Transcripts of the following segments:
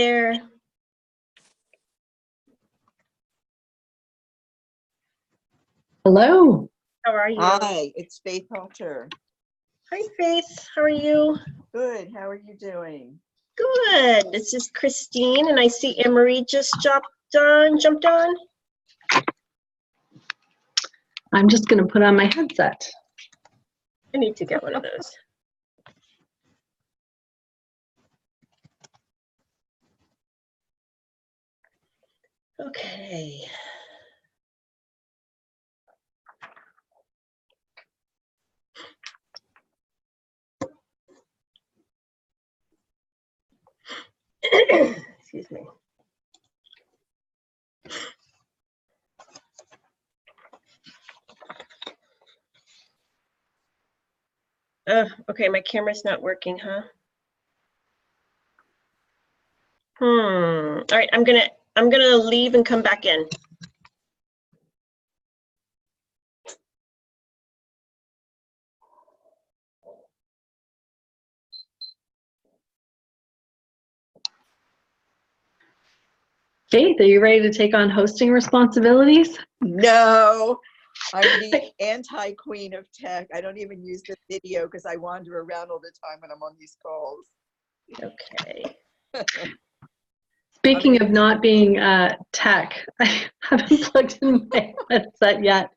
there. Hello. How are you? Hi, it's Faith Halter. Hi, Faith. How are you? Good. How are you doing? Good. This is Christine, and I see Anne-Marie just jumped on. I'm just going to put on my headset. I need to get one of those. Okay. Excuse me. Okay, my camera's not working, huh? All right, I'm gonna leave and come back in. Faith, are you ready to take on hosting responsibilities? No, I'm the anti-queen of tech. I don't even use the video because I wander around all the time when I'm on these calls. Okay. Speaking of not being tech, I haven't plugged in my headset yet.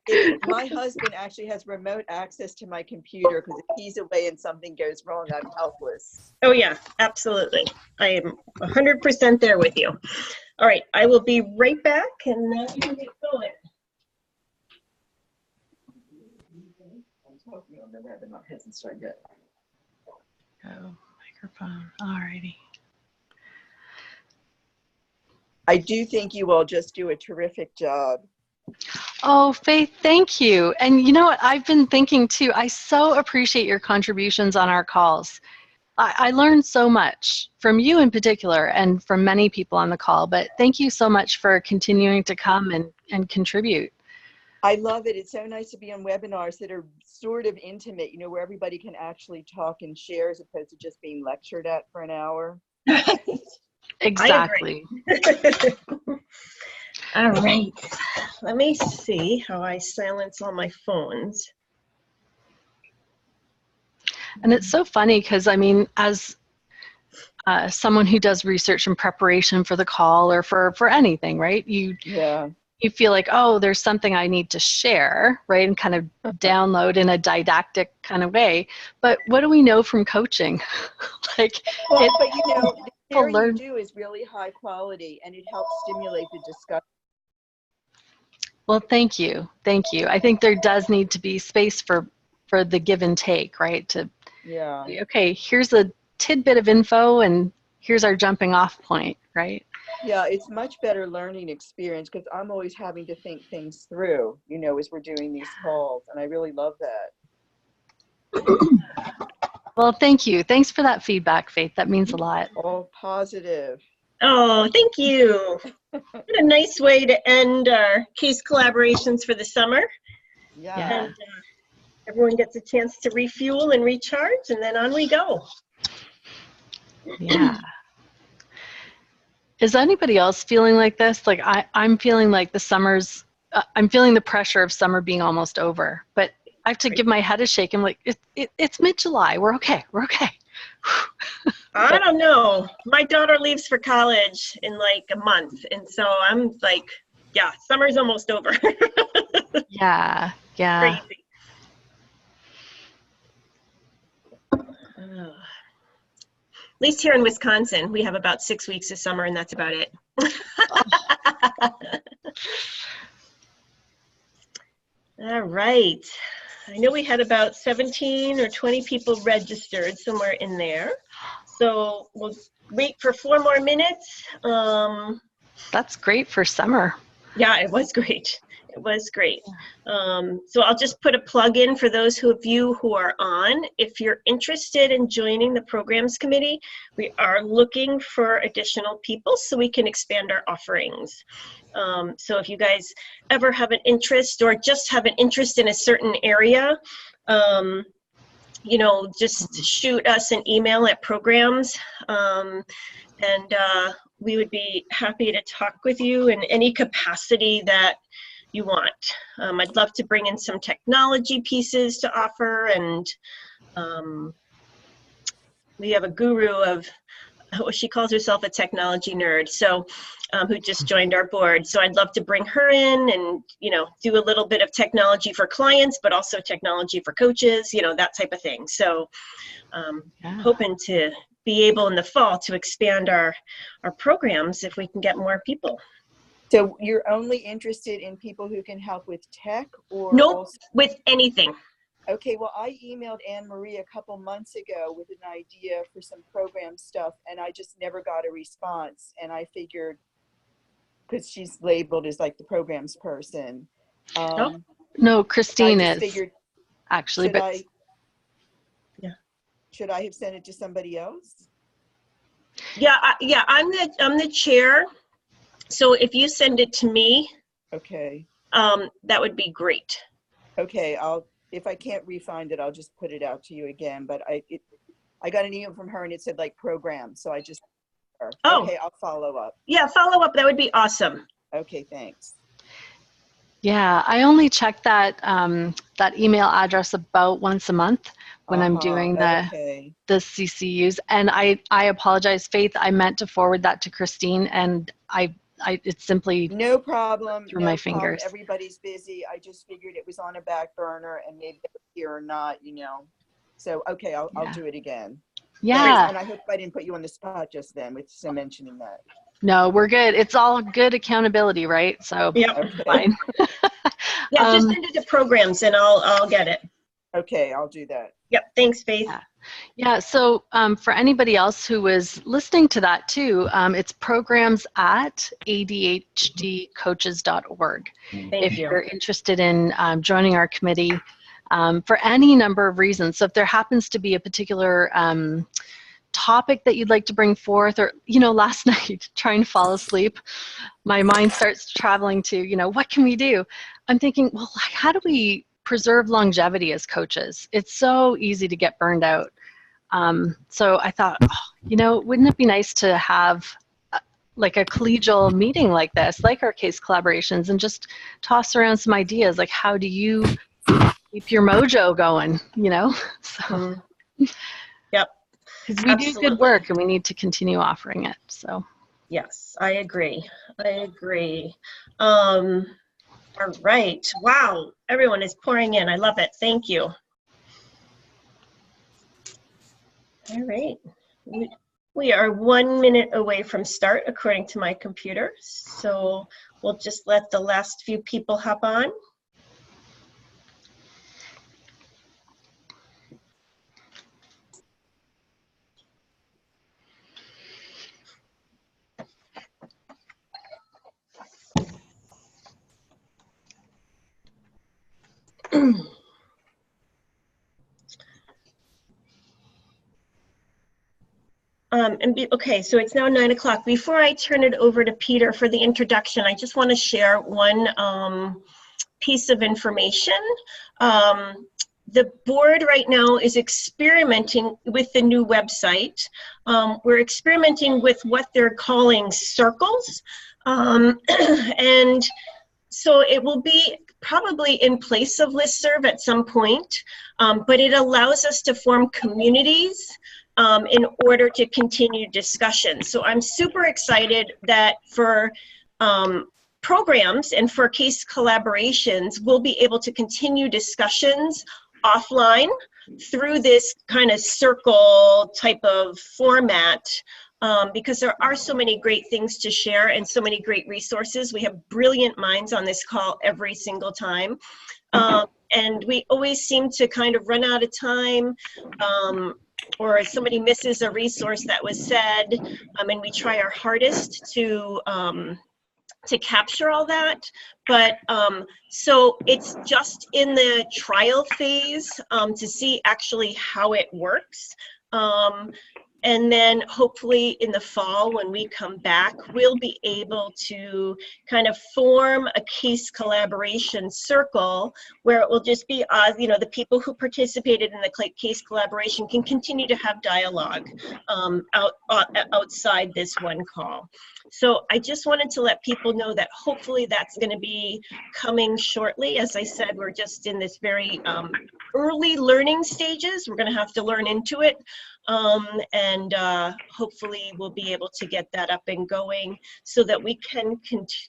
My husband actually has remote access to my computer because if he's away and something goes wrong, I'm helpless. Oh yeah, absolutely. I am 100% there with you. All right, I will be right back, and then you can get going. I'm talking on the webinar, hasn't started yet. Oh, microphone. All righty. I do think you all just do a terrific job. Oh, Faith, thank you. And you know what? I've been thinking too, I so appreciate your contributions on our calls. I learned so much from you in particular and from many people on the call, but thank you so much for continuing to come and contribute. I love it. It's so nice to be on webinars that are sort of intimate, you know, where everybody can actually talk and share as opposed to just being lectured at for an hour. Exactly. All right, let me see how I silence all my phones. And it's so funny because, I mean, as someone who does research and preparation for the call or for anything, right? You feel like, oh, there's something I need to share, right? And kind of download in a didactic kind of way. But what do we know from coaching? Like, well, but you know, the sharing you do is really high quality and it helps stimulate the discussion. Well, thank you. Thank you. I think there does need to be space for the give and take, right? To, okay, here's a tidbit of info and here's our jumping off point, right? Yeah, it's much better learning experience because I'm always having to think things through, you know, as we're doing these calls. And I really love that. Well, thank you. Thanks for that feedback, Faith. That means a lot. All positive. Oh, thank you. What a nice way to end our case collaborations for the summer. Yeah. And everyone gets a chance to refuel and recharge, and then on we go. Yeah. Is anybody else feeling like this? Like I'm feeling like the summer's, I'm feeling the pressure of summer being almost over, but I have to give my head a shake. I'm like, it's mid-July. We're okay. We're okay. I don't know. My daughter leaves for college in like a month. And so I'm like, yeah, summer's almost over. Yeah. Yeah. Crazy. At least here in Wisconsin, we have about 6 weeks of summer and that's about it. All right. I know we had about 17 or 20 people registered, somewhere in there. So we'll wait for 4 more minutes. That's great for summer. Yeah, it was great. It was great. So I'll just put a plug in for those of you who are on. If you're interested in joining the programs committee, we are looking for additional people so we can expand our offerings. So if you guys ever have an interest or just have an interest in a certain area, you know, just shoot us an email at programs and we would be happy to talk with you in any capacity that you want. I'd love to bring in some technology pieces to offer, and we have a guru of, she calls herself a technology nerd, so who just joined our board. So I'd love to bring her in and, you know, do a little bit of technology for clients, but also technology for coaches, you know, that type of thing. So hoping to be able in the fall to expand our programs if we can get more people. So you're only interested in people who can help with tech, or Nope, also? with anything. Okay, well, I emailed Anne Marie a couple months ago with an idea for some program stuff, and I just never got a response. And I figured, because she's labeled as like the programs person. No, Christine I just is figured, actually, but should I have sent it to somebody else? Yeah, I'm the chair. So if you send it to me, okay, that would be great. Okay, if I can't re-find it, I'll just put it out to you again. But I got an email from her and it said like program, so I just. Oh. Okay, I'll follow up. Yeah, follow up. That would be awesome. Okay, thanks. Yeah, I only check that that email address about once a month when I'm doing the CCUs. And I apologize, Faith. I meant to forward that to Christine, and it's simply no problem. through my fingers. Everybody's busy. I just figured it was on a back burner and maybe here or not, you know. So okay, I'll do it again. Yeah. Thanks. And I hope I didn't put you on the spot just then with mentioning that. No, we're good. It's all good accountability, right? So yeah, okay. Fine. Yeah, just send it to programs and I'll get it. Okay, I'll do that. Yep, thanks, Faith. Yeah, so for anybody else who was listening to that too, it's programs@adhdcoaches.org. If you're interested in joining our committee for any number of reasons. So if there happens to be a particular topic that you'd like to bring forth, or, you know, last night trying to fall asleep, my mind starts traveling to, you know, what can we do? I'm thinking, well, how do we preserve longevity as coaches? It's so easy to get burned out. So I thought, you know, wouldn't it be nice to have like a collegial meeting like this, like our case collaborations, and just toss around some ideas, like how do you keep your mojo going, you know? So, yep. Because we do good work and we need to continue offering it. So. Yes, I agree. All right. Wow. Everyone is pouring in. I love it. Thank you. All right. We are 1 minute away from start, according to my computer. So we'll just let the last few people hop on. Okay, so it's now 9 o'clock. Before I turn it over to Peter for the introduction, I just want to share one piece of information. The board right now is experimenting with the new website. We're experimenting with what they're calling circles. And so it will be probably in place of listserv at some point, but it allows us to form communities in order to continue discussion. So I'm super excited that for programs and for case collaborations, we'll be able to continue discussions offline through this kind of circle type of format, because there are so many great things to share and so many great resources. We have brilliant minds on this call every single time. And we always seem to kind of run out of time, or somebody misses a resource that was said, and we try our hardest to capture all that. But so it's just in the trial phase to see actually how it works. And then hopefully in the fall, when we come back, we'll be able to kind of form a case collaboration circle where it will just be us, you know, the people who participated in the case collaboration can continue to have dialogue outside this one call. So I just wanted to let people know that hopefully that's going to be coming shortly. As I said, we're just in this very early learning stages. We're going to have to learn into it. And hopefully we'll be able to get that up and going so that we can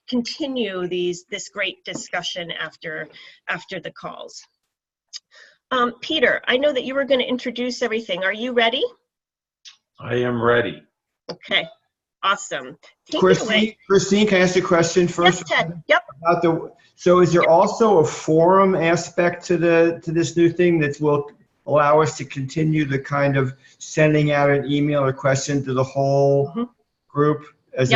continue this great discussion after the calls. Peter, I know that you were going to introduce everything. Are you ready? I am ready. Okay, awesome. Take it away. Christine, can I ask a question first? Yes, Ted. Yep. So is there also a forum aspect to this new thing that will allow us to continue the kind of sending out an email or question to the whole group as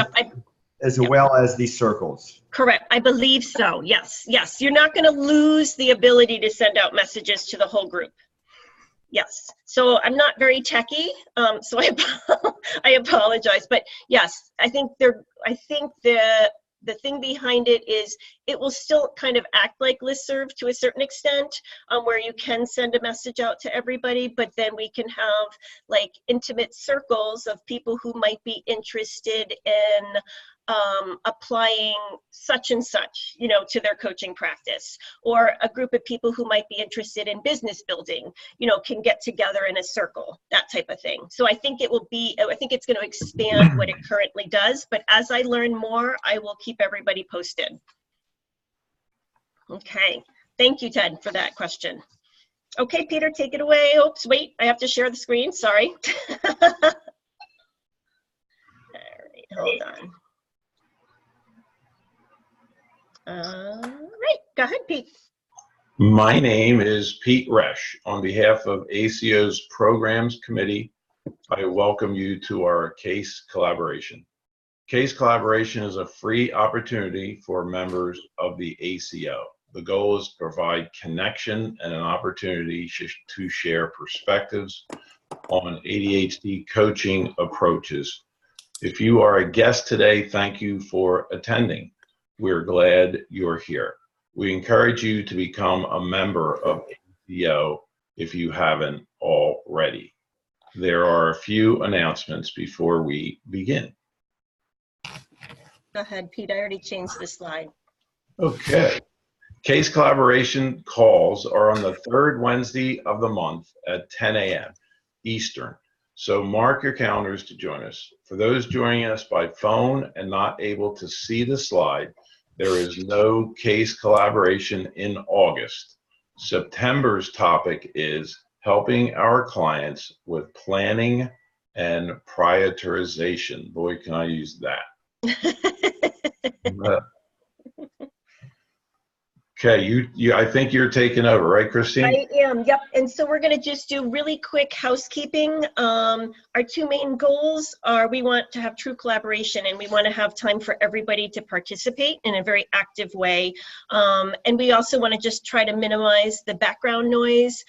well as these circles? Correct. I believe so. Yes. Yes. You're not going to lose the ability to send out messages to the whole group. Yes. So I'm not very techie, so I apologize. But yes, I think the thing behind it is it will still kind of act like listserv to a certain extent, where you can send a message out to everybody, but then we can have like intimate circles of people who might be interested in applying such and such, you know, to their coaching practice, or a group of people who might be interested in business building, you know, can get together in a circle, that type of thing. So I think it's going to expand what it currently does, but as I learn more, I will keep everybody posted. Okay, thank you, Ted, for that question. Okay, Peter, take it away. Oops, wait, I have to share the screen, sorry. All right, hold on. All right, go ahead, Pete. My name is Pete Resch. On behalf of ACO's Programs Committee, I welcome you to our case collaboration. Case collaboration is a free opportunity for members of the ACO. The goal is to provide connection and an opportunity to share perspectives on ADHD coaching approaches. If you are a guest today, thank you for attending. We're glad you're here. We encourage you to become a member of ACO if you haven't already. There are a few announcements before we begin. Go ahead, Pete. I already changed the slide. Okay. Case collaboration calls are on the third Wednesday of the month at 10 a.m. Eastern. So mark your calendars to join us. For those joining us by phone and not able to see the slide, there is no case collaboration in August. September's topic is helping our clients with planning and prioritization. Boy, can I use that. Okay, I think you're taking over, right, Christine? I am, yep. And so we're going to just do really quick housekeeping. Our two main goals are we want to have true collaboration and we want to have time for everybody to participate in a very active way. And we also want to just try to minimize the background noise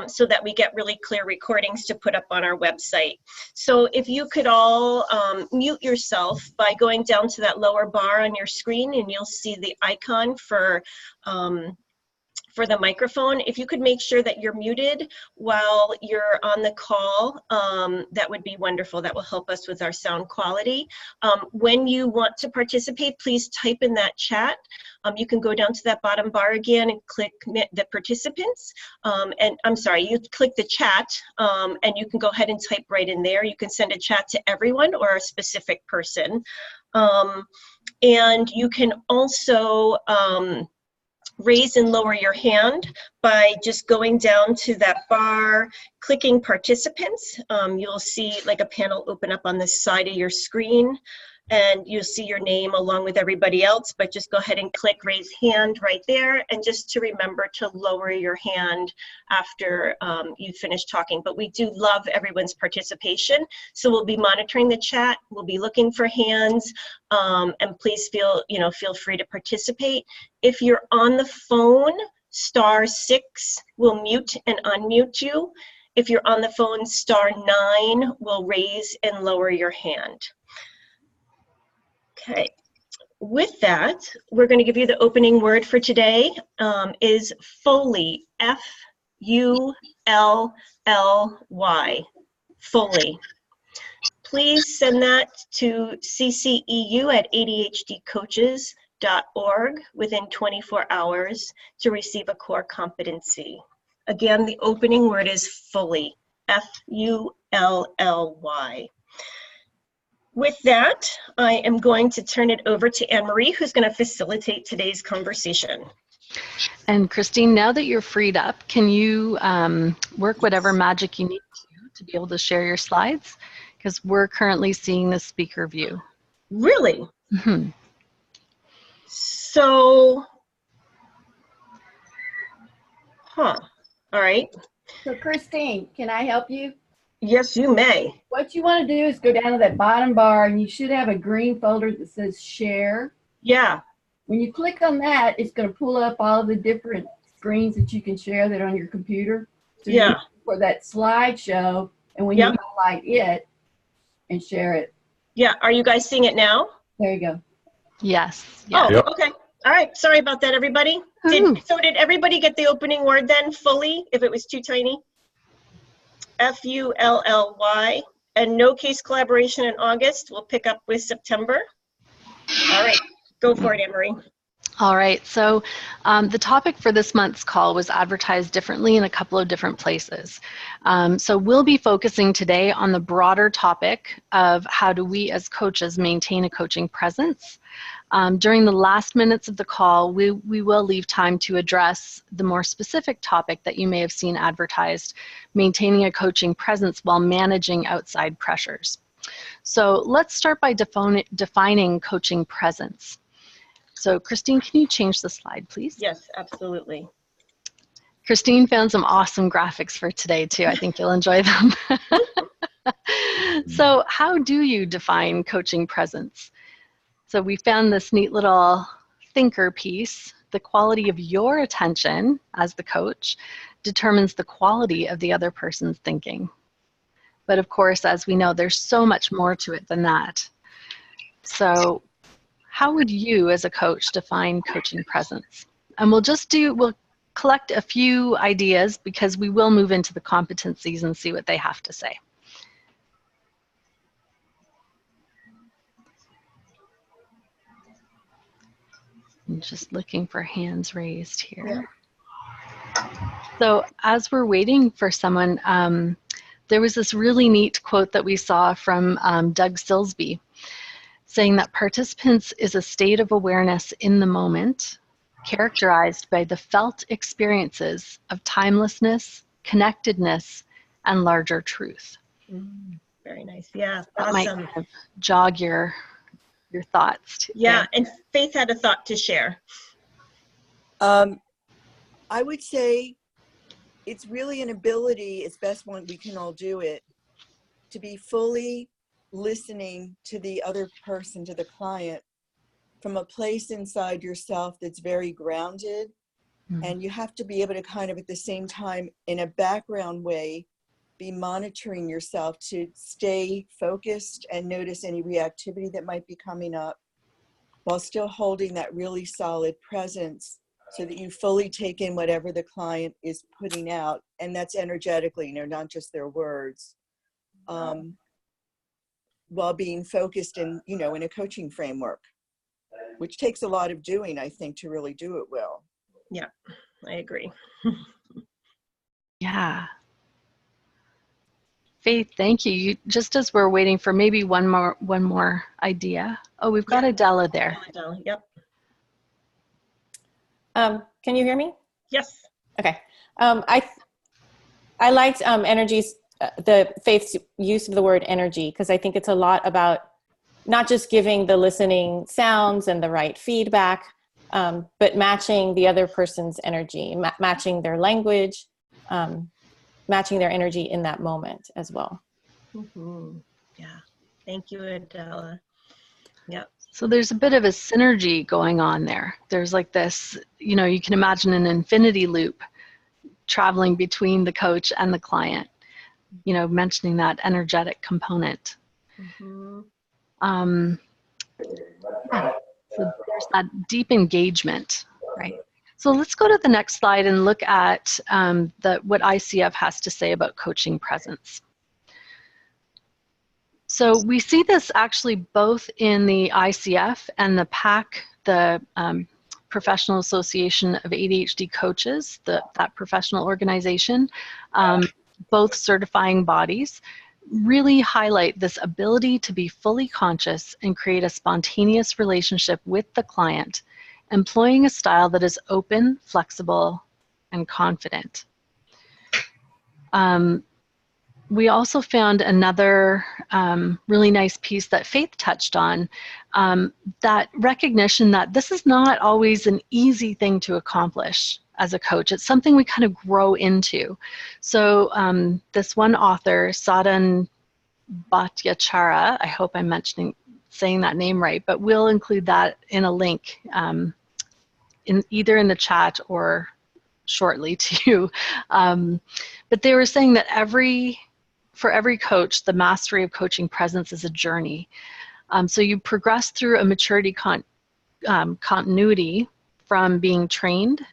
so that we get really clear recordings to put up on our website. So if you could all mute yourself by going down to that lower bar on your screen and you'll see the icon for the microphone. If you could make sure that you're muted while you're on the call, that would be wonderful. That will help us with our sound quality. When you want to participate, please type in that chat. You can go down to that bottom bar again and click the participants. And I'm sorry, you click the chat and you can go ahead and type right in there. You can send a chat to everyone or a specific person. And you can also raise and lower your hand by just going down to that bar, clicking participants. You'll see like a panel open up on the side of your screen and you'll see your name along with everybody else, but just go ahead and click raise hand right there. And just to remember to lower your hand after you finish talking. But we do love everyone's participation. So we'll be monitoring the chat. We'll be looking for hands and please feel free to participate. If you're on the phone, *6 will mute and unmute you. If you're on the phone, *9 will raise and lower your hand. Okay. With that, we're going to give you the opening word for today, is Foley, F-U-L-L-Y, Foley. Please send that to cceu@adhdcoaches.org within 24 hours to receive a core competency. Again, the opening word is Foley, F-U-L-L-Y. With that, I am going to turn it over to Anne-Marie, who's going to facilitate today's conversation. And Christine, now that you're freed up, can you work whatever magic you need to be able to share your slides? Because we're currently seeing the speaker view. Really? Mm-hmm. So, all right. So Christine, can I help you? Yes, you may. What you want to do is go down to that bottom bar and you should have a green folder that says share. Yeah. When you click on that, it's going to pull up all the different screens that you can share that are on your computer. So Yeah. for that slideshow, and when Yep. you highlight it and share it. Yeah. Are you guys seeing it now? There you go. Yes. Oh, Yep. okay. All right. Sorry about that, everybody. So did everybody get the opening word then fully, if it was too tiny? F-U-L-L-Y. And no case collaboration in August. We'll pick up with September. All right. Go for it, Anne-Marie. All right, so the topic for this month's call was advertised differently in a couple of different places. So we'll be focusing today on the broader topic of how do we as coaches maintain a coaching presence. During the last minutes of the call, we will leave time to address the more specific topic that you may have seen advertised, maintaining a coaching presence while managing outside pressures. So let's start by defining coaching presence. So Christine, can you change the slide, please? Yes, absolutely. Christine found some awesome graphics for today too. I think you'll enjoy them. So how do you define coaching presence? So we found this neat little thinker piece. The quality of your attention as the coach determines the quality of the other person's thinking. But of course, as we know, there's so much more to it than that. So how would you as a coach define coaching presence? And we'll collect a few ideas because we will move into the competencies and see what they have to say. I'm just looking for hands raised here. So as we're waiting for someone, there was this really neat quote that we saw from Doug Silsby, saying that participants is a state of awareness in the moment, characterized by the felt experiences of timelessness, connectedness, and larger truth. Very nice. Yeah, That might awesome. kind of jog your thoughts too. Yeah, and Faith had a thought to share. I would say it's really an ability, it's best when we can all do it, to be fully listening to the other person, to the client, from a place inside yourself that's very grounded. And you have to be able to kind of at the same time, in a background way, be monitoring yourself to stay focused and notice any reactivity that might be coming up while still holding that really solid presence so that you fully take in whatever the client is putting out. And that's energetically, not just their words. While being focused in, in a coaching framework, which takes a lot of doing, I think, to really do it well. Yeah, I agree. Yeah. Faith, thank you. Just as we're waiting for maybe one more idea. Oh, we've got Adela there. Adela, yep. Can you hear me? Yes. Okay. I liked the Faith's use of the word energy, because I think it's a lot about not just giving the listening sounds and the right feedback, but matching the other person's energy, matching their language, matching their energy in that moment as well. Yeah. Thank you, Adela. Yep. So there's a bit of a synergy going on there. There's like this, you can imagine an infinity loop traveling between the coach and the client. you know, mentioning that energetic component. Mhm. Yeah, so there's that deep engagement, right? So let's go to the next slide and look at what ICF has to say about coaching presence. So we see this actually both in the ICF and the PAC, the Professional Association of ADHD Coaches, that professional organization, both certifying bodies, really highlight this ability to be fully conscious and create a spontaneous relationship with the client, employing a style that is open, flexible, and confident. We also found another really nice piece that Faith touched on, that recognition that this is not always an easy thing to accomplish as a coach. It's something we kind of grow into. So this one author, Sadhan Bhattacharya, I hope I'm saying that name right, but we'll include that in a link either in the chat or shortly to you. But they were saying that for every coach, the mastery of coaching presence is a journey. So you progress through a maturity continuity from being trained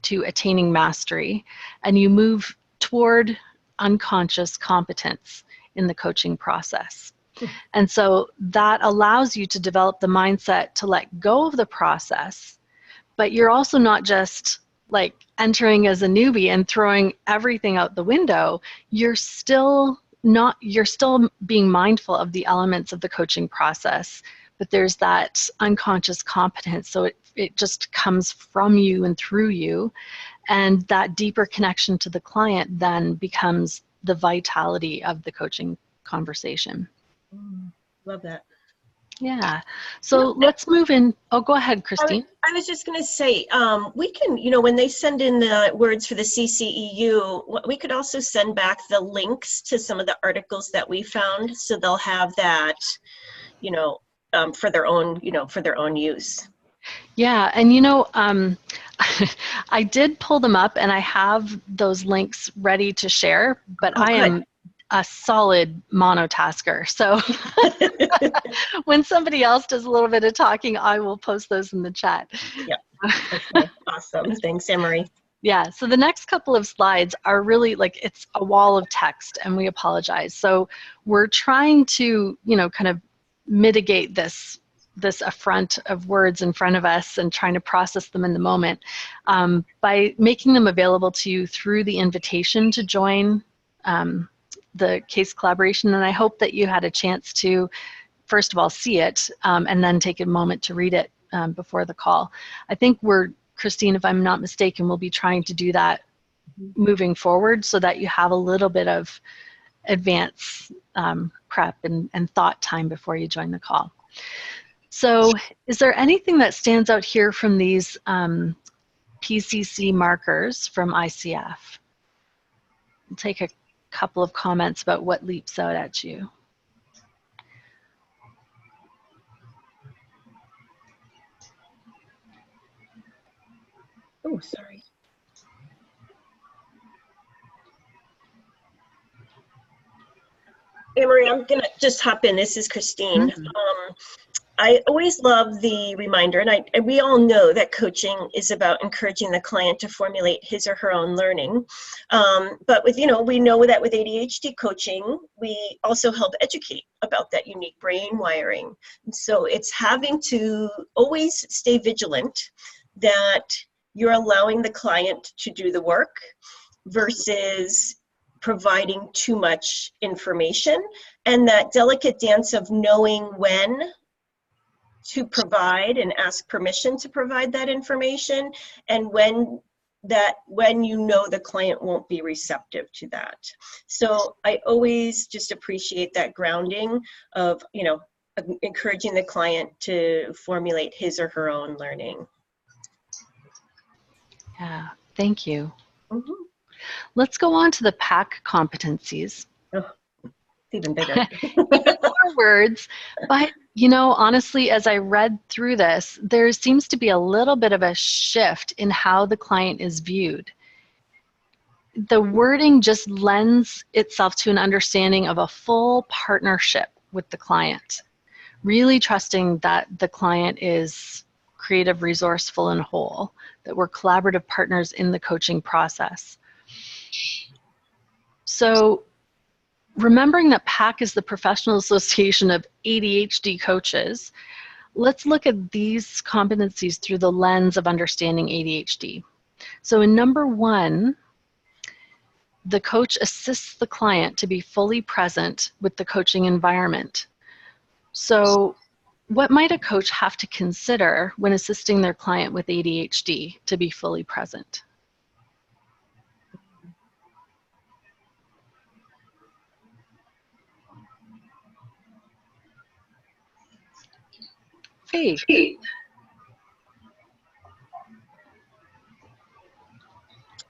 to attaining mastery, and you move toward unconscious competence in the coaching process. And so that allows you to develop the mindset to let go of the process, but you're also not just like entering as a newbie and throwing everything out the window. You're still being mindful of the elements of the coaching process, but there's that unconscious competence. So it just comes from you and through you. And that deeper connection to the client then becomes the vitality of the coaching conversation. Love that. Yeah. So let's move in. Oh, go ahead, Christine. I was just going to say, we can, you know, when they send in the words for the CCEU, we could also send back the links to some of the articles that we found, so they'll have that, you know, for their own, use. Yeah, and you know, I did pull them up, and I have those links ready to share, but I am a solid monotasker. So when somebody else does a little bit of talking, I will post those in the chat. Yeah. Okay. Awesome. Thanks, Anne-Marie. Yeah, so the next couple of slides are really like, it's a wall of text, and we apologize. So we're trying to, you know, kind of mitigate this affront of words in front of us and trying to process them in the moment by making them available to you through the invitation to join the case collaboration. And I hope that you had a chance to, first of all, see it and then take a moment to read it before the call. I think Christine, if I'm not mistaken, we'll be trying to do that moving forward so that you have a little bit of advance prep and thought time before you join the call. So is there anything that stands out here from these PCC markers from ICF? I'll take a couple of comments about what leaps out at you. Oh, sorry. Anne-Marie, I'm going to just hop in. This is Christine. I always love the reminder, and we all know that coaching is about encouraging the client to formulate his or her own learning. But with, we know that with ADHD coaching, we also help educate about that unique brain wiring. And so it's having to always stay vigilant that you're allowing the client to do the work versus providing too much information, and that delicate dance of knowing when to provide and ask permission to provide that information, and when the client won't be receptive to that. So I always just appreciate that grounding of, encouraging the client to formulate his or her own learning. Yeah, thank you. Let's go on to the PAC competencies. Oh, it's even bigger. Even more words, but honestly, as I read through this, there seems to be a little bit of a shift in how the client is viewed. the wording just lends itself to an understanding of a full partnership with the client, really trusting that the client is creative, resourceful, and whole, that we're collaborative partners in the coaching process. So remembering that PAC is the Professional Association of ADHD Coaches, let's look at these competencies through the lens of understanding ADHD. So in number 1, the coach assists the client to be fully present with the coaching environment. So what might a coach have to consider when assisting their client with ADHD to be fully present? Faith.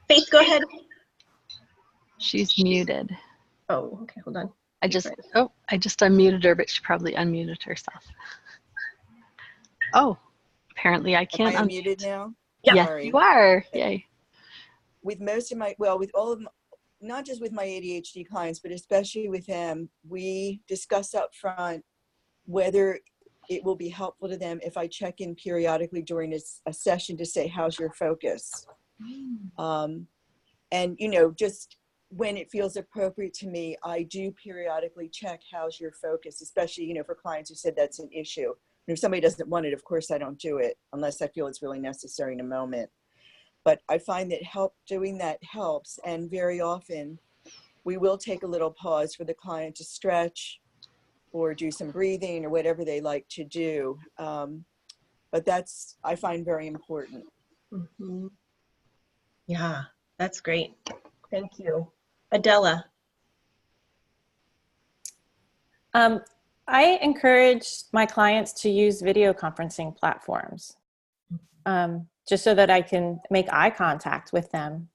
Faith, go ahead. She's muted. Oh, okay, hold on. I just unmuted her, but she probably unmuted herself. Oh, apparently I can't. Am I unmuted now? Yeah. Yes, Sorry. you are. Yay. With most of my, well, with all of my, not just with my ADHD clients, but especially with them, we discuss up front whether it will be helpful to them if I check in periodically during a session to say, how's your focus? And, you know, just when it feels appropriate to me, I do periodically check how's your focus, especially, you know, for clients who said that's an issue. And if somebody doesn't want it, of course, I don't do it unless I feel it's really necessary in a moment. But I find that doing that helps. And very often we will take a little pause for the client to stretch or do some breathing or whatever they like to do. But that's, I find, very important. Mm-hmm. Yeah, that's great. Thank you. Adela. I encourage my clients to use video conferencing platforms, just so that I can make eye contact with them.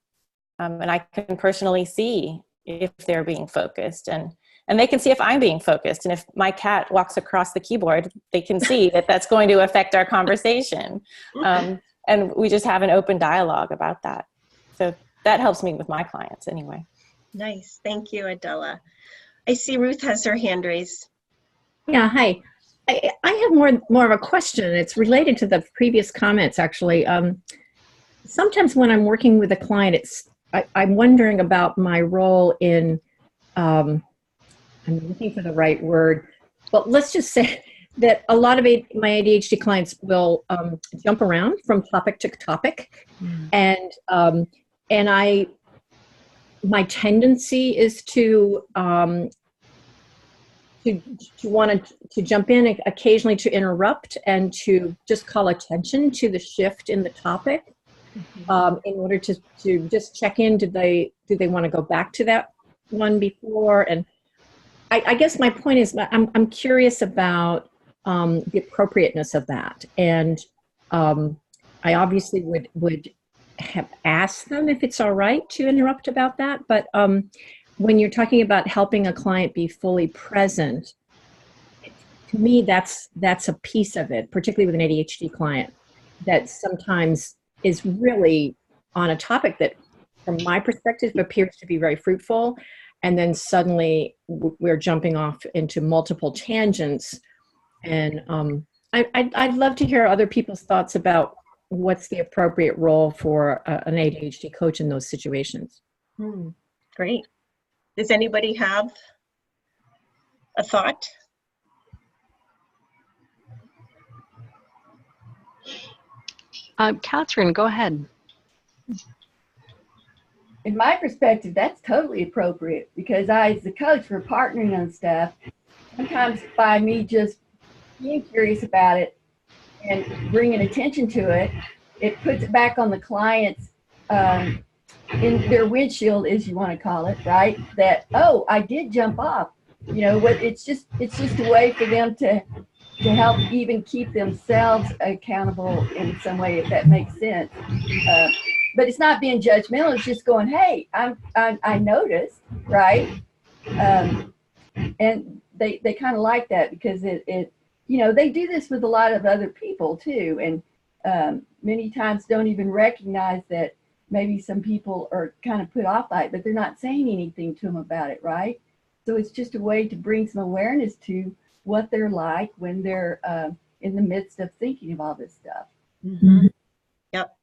And I can personally see if they're being focused, and they can see if I'm being focused. And if my cat walks across the keyboard, they can see that that's going to affect our conversation. And we just have an open dialogue about that. So that helps me with my clients anyway. Nice. Thank you, Adela. I see Ruth has her hand raised. Yeah, hi. I have more of a question. It's related to the previous comments, actually. Sometimes when I'm working with a client, I'm wondering about my role in, I'm looking for the right word, but let's just say that a lot of my ADHD clients will jump around from topic to topic. And my tendency is to want to jump in occasionally, to interrupt and to just call attention to the shift in the topic, in order to just check in. Do they want to go back to that one before? And I guess my point is, I'm curious about the appropriateness of that. And I obviously would have asked them if it's all right to interrupt about that. But when you're talking about helping a client be fully present, to me, that's a piece of it, particularly with an ADHD client, that sometimes is really on a topic that, from my perspective, appears to be very fruitful. And then suddenly we're jumping off into multiple tangents. And I'd love to hear other people's thoughts about what's the appropriate role for an ADHD coach in those situations. Great. Does anybody have a thought? Catherine, go ahead. In my perspective, that's totally appropriate, because I, as the coach, we're partnering on stuff. Sometimes by me just being curious about it and bringing attention to it, it puts it back on the client's, in their windshield, as you want to call it, right? That, oh, I did jump off. You know, it's just a way for them to help even keep themselves accountable in some way, if that makes sense. But it's not being judgmental. It's just going, hey, I noticed, right? And they kind of like that, because it you know, they do this with a lot of other people too, and many times don't even recognize that maybe some people are kind of put off by it, but they're not saying anything to them about it, right? So it's just a way to bring some awareness to what they're like when they're in the midst of thinking of all this stuff. Mm-hmm. Yep,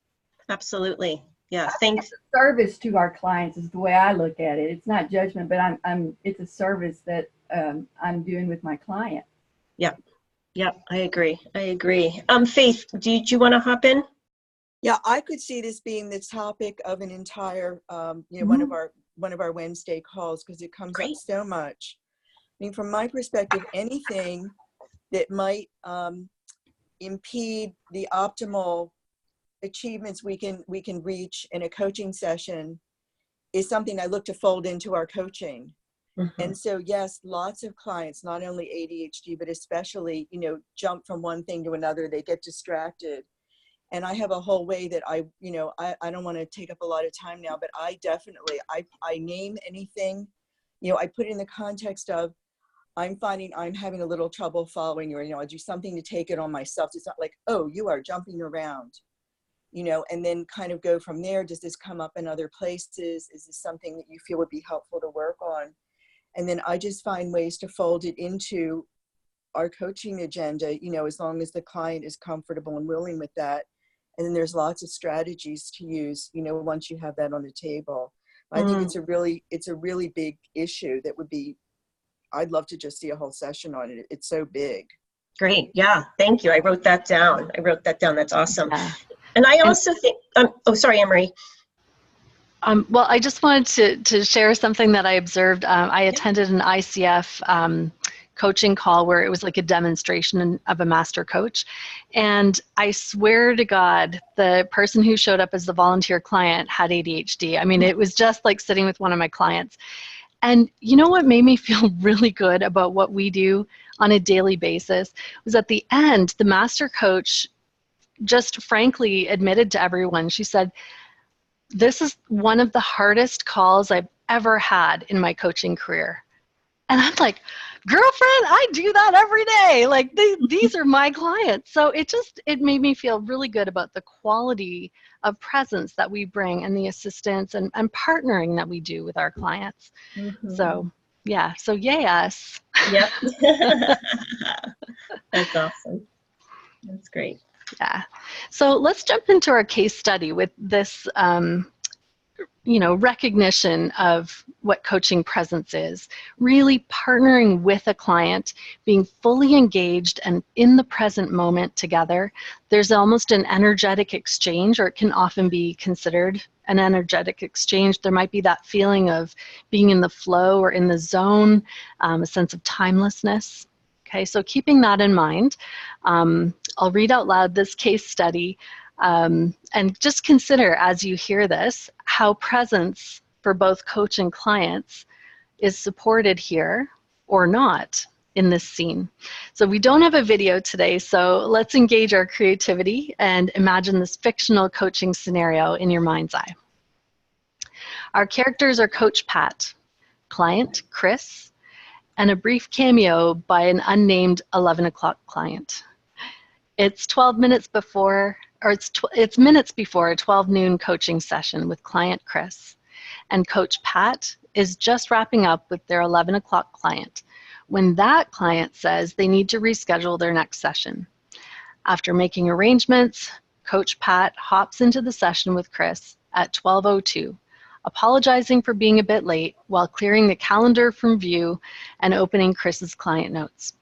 absolutely. Yeah, thanks. Service to our clients is the way I look at it. It's not judgment, but it's a service that I'm doing with my client. Yep. Yep, I agree. I agree. Faith, do you want to hop in? Yeah, I could see this being the topic of an entire, one of our Wednesday calls, because it comes up so much. I mean, from my perspective, anything that might impede the optimal achievements we can reach in a coaching session is something I look to fold into our coaching. Mm-hmm. And so, yes, lots of clients, not only ADHD, but especially, jump from one thing to another. They get distracted. And I have a whole way that I don't want to take up a lot of time now, but I definitely, I name anything, I put it in the context of, I'm finding I'm having a little trouble following you, I do something to take it on myself. It's not like, oh, you are jumping around, and then kind of go from there. Does this come up in other places? Is this something that you feel would be helpful to work on? And then I just find ways to fold it into our coaching agenda, as long as the client is comfortable and willing with that. And then there's lots of strategies to use, once you have that on the table. I think it's a really big issue that would be, I'd love to just see a whole session on it. It's so big. Great. Yeah. Thank you. I wrote that down. That's awesome. Yeah. And I also think, sorry, Anne-Marie. Well, I just wanted to share something that I observed. I attended an ICF coaching call where it was like a demonstration of a master coach. And I swear to God, the person who showed up as the volunteer client had ADHD. I mean, it was just like sitting with one of my clients. And you know what made me feel really good about what we do on a daily basis was at the end, the master coach just frankly admitted to everyone, she said, this is one of the hardest calls I've ever had in my coaching career. And I'm like, girlfriend, I do that every day. Like these are my clients. So it made me feel really good about the quality of presence that we bring and the assistance and partnering that we do with our clients. Mm-hmm. So yeah, so yay us. Yep. That's awesome. That's great. Yeah. So let's jump into our case study with this recognition of what coaching presence is, really partnering with a client, being fully engaged and in the present moment together. There's almost an energetic exchange, or it can often be considered an energetic exchange. There might be that feeling of being in the flow or in the zone, a sense of timelessness. Okay, so keeping that in mind, I'll read out loud this case study. And just consider as you hear this, how presence for both coach and clients is supported here or not in this scene. So we don't have a video today, so let's engage our creativity and imagine this fictional coaching scenario in your mind's eye. Our characters are Coach Pat, client Chris, and a brief cameo by an unnamed 11 o'clock client. It's 12 minutes before, or it's minutes before a 12 noon coaching session with client Chris, and Coach Pat is just wrapping up with their 11 o'clock client when that client says they need to reschedule their next session. After making arrangements, Coach Pat hops into the session with Chris at 12:02, apologizing for being a bit late while clearing the calendar from view and opening Chris's client notes.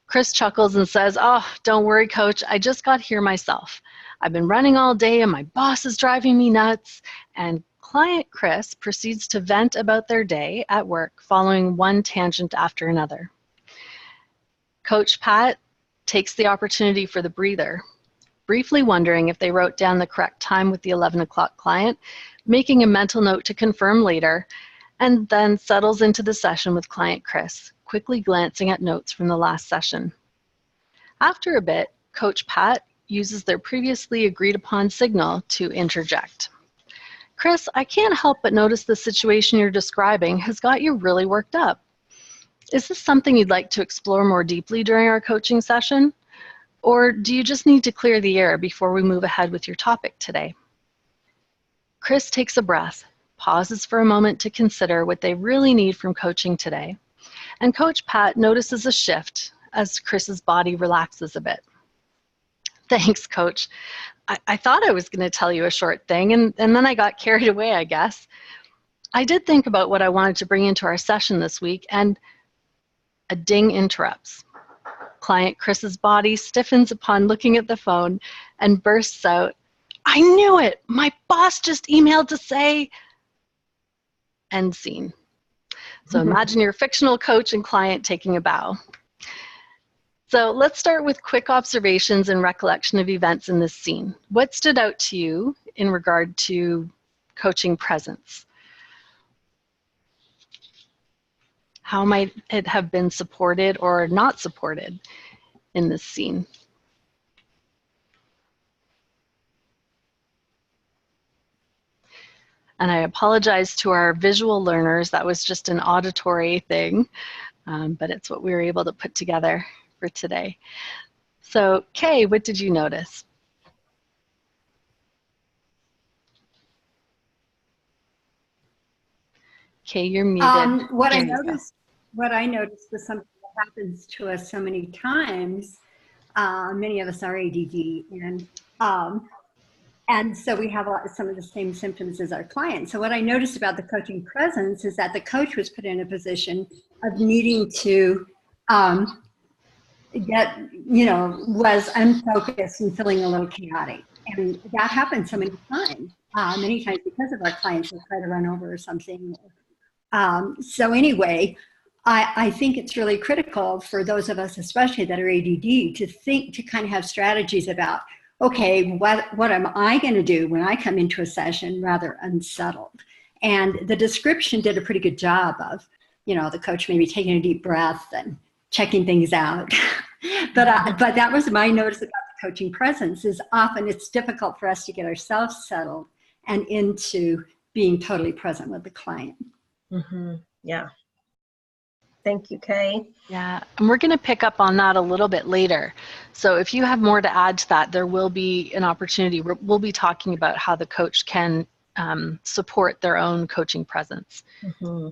Chris chuckles and says, "Oh, don't worry, Coach. I just got here myself. I've been running all day and my boss is driving me nuts." And client Chris proceeds to vent about their day at work, following one tangent after another. Coach Pat takes the opportunity for the breather, briefly wondering if they wrote down the correct time with the 11 o'clock client, making a mental note to confirm later, and then settles into the session with client Chris, quickly glancing at notes from the last session. After a bit, Coach Pat uses their previously agreed upon signal to interject. "Chris, I can't help but notice the situation you're describing has got you really worked up. Is this something you'd like to explore more deeply during our coaching session? Or do you just need to clear the air before we move ahead with your topic today?" Chris takes a breath, pauses for a moment to consider what they really need from coaching today, and Coach Pat notices a shift as Chris's body relaxes a bit. Thanks, Coach. I thought I was going to tell you a short thing, and then I got carried away, I guess. I did think about what I wanted to bring into our session this week, and a ding interrupts. Client Chris's body stiffens upon looking at the phone and bursts out, "I knew it! My boss just emailed to say..." End scene. So imagine your fictional coach and client taking a bow. So let's start with quick observations and recollection of events in this scene. What stood out to you in regard to coaching presence? How might it have been supported or not supported in this scene? And I apologize to our visual learners, that was just an auditory thing, but it's what we were able to put together for today. So, Kay, what did you notice? Kay, you're muted. What I noticed was something that happens to us so many times. Many of us are ADD, and so we have some of the same symptoms as our clients. So what I noticed about the coaching presence is that the coach was put in a position of needing to was unfocused and feeling a little chaotic. And that happens so many times because of our clients will try to run over or something. So anyway, I think it's really critical for those of us, especially that are ADD, to kind of have strategies about, okay, what am I going to do when I come into a session rather unsettled? And the description did a pretty good job of, the coach maybe taking a deep breath and checking things out. but that was my notice about the coaching presence, is often it's difficult for us to get ourselves settled and into being totally present with the client. Mm-hmm. Yeah. Thank you, Kay. Yeah, and we're going to pick up on that a little bit later. So if you have more to add to that, there will be an opportunity. We'll be talking about how the coach can support their own coaching presence. Mm-hmm.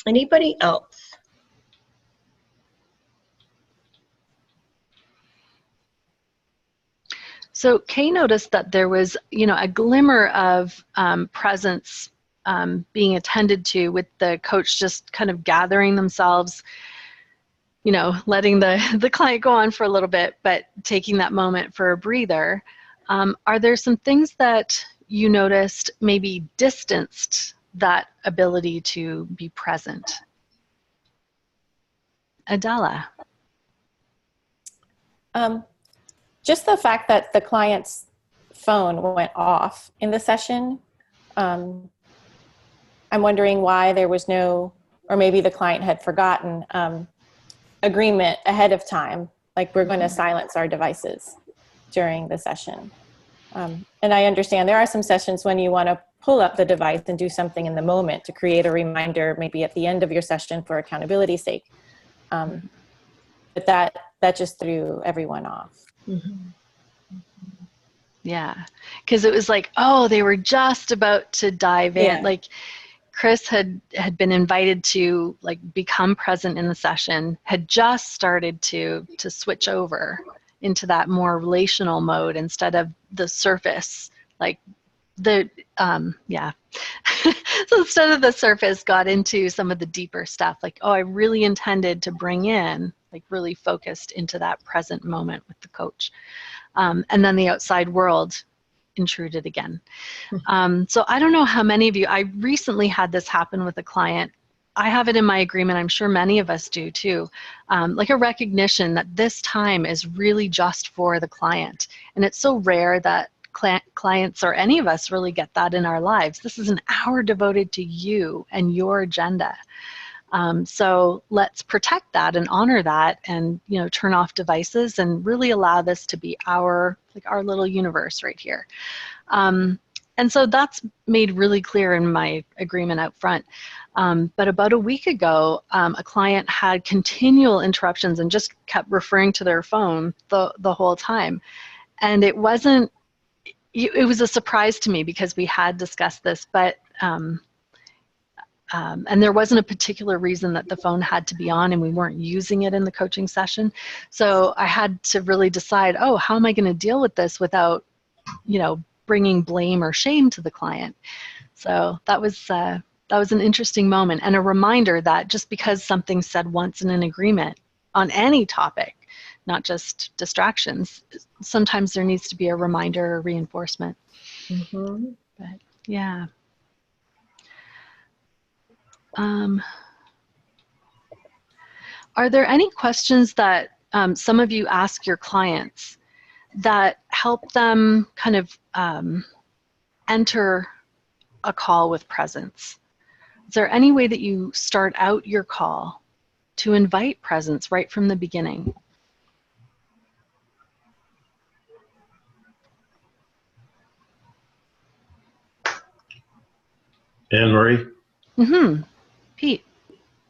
Anybody else? So Kay noticed that there was, a glimmer of presence being attended to, with the coach just kind of gathering themselves, letting the client go on for a little bit, but taking that moment for a breather. Are there some things that you noticed maybe distanced that ability to be present? Adela. Just the fact that the client's phone went off in the session. I'm wondering why there was no, or maybe the client had forgotten agreement ahead of time, like we're going to silence our devices during the session. And I understand there are some sessions when you want to pull up the device and do something in the moment to create a reminder, maybe at the end of your session for accountability's sake. But that just threw everyone off. Mm-hmm. Yeah, because it was like, oh, they were just about to dive in. Yeah. Like Chris had been invited to become present in the session, had just started to switch over into that more relational mode instead of the surface, So instead of the surface, got into some of the deeper stuff, oh, I really intended to bring in, really focused into that present moment with the coach. And then the outside world intruded again. So I don't know how many of you, I recently had this happen with a client. I have it in my agreement, I'm sure many of us do too, a recognition that this time is really just for the client. And it's so rare that clients or any of us really get that in our lives. This is an hour devoted to you and your agenda. So let's protect that and honor that, and turn off devices and really allow this to be our little universe right here. And so that's made really clear in my agreement out front. But about a week ago, a client had continual interruptions and just kept referring to their phone the whole time. And it wasn't it was a surprise to me because we had discussed this, but and there wasn't a particular reason that the phone had to be on and we weren't using it in the coaching session. So I had to really decide, oh, how am I going to deal with this without, bringing blame or shame to the client? So that was an interesting moment and a reminder that just because something's said once in an agreement on any topic, not just distractions, sometimes there needs to be a reminder or reinforcement. Mm-hmm. But yeah. Are there any questions that some of you ask your clients that help them kind of enter a call with presence? Is there any way that you start out your call to invite presence right from the beginning? Anne Marie? Mm-hmm. Pete?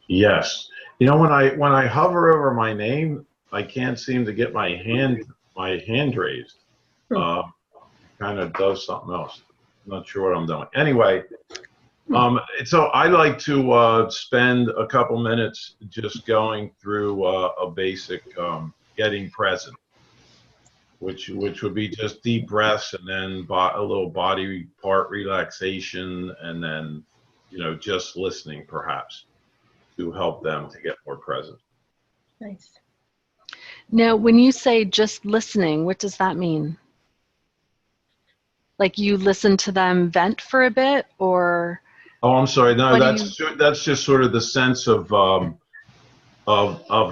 Yes. When I hover over my name, I can't seem to get my hand raised. Kind of does something else. I'm not sure what I'm doing. Anyway, so I like to spend a couple minutes just going through a basic getting present, which would be just deep breaths and then a little body part relaxation, and then just listening perhaps to help them to get more present. Nice. Now, when you say just listening, what does that mean? Like you listen to them vent for a bit, or? Oh, I'm sorry. No, that's just sort of the sense of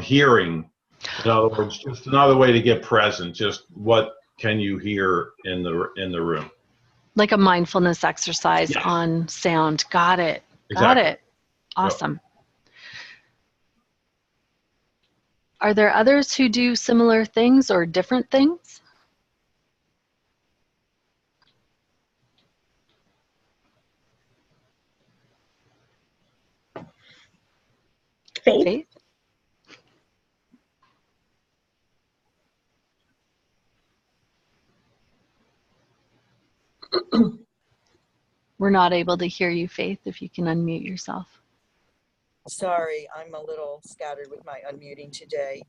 hearing. In other words, just another way to get present. Just what can you hear in the room? Like a mindfulness exercise on sound. Got it. Got it. Awesome. Yep. Are there others who do similar things or different things? Faith? We're not able to hear you, Faith, if you can unmute yourself. Sorry, I'm a little scattered with my unmuting today.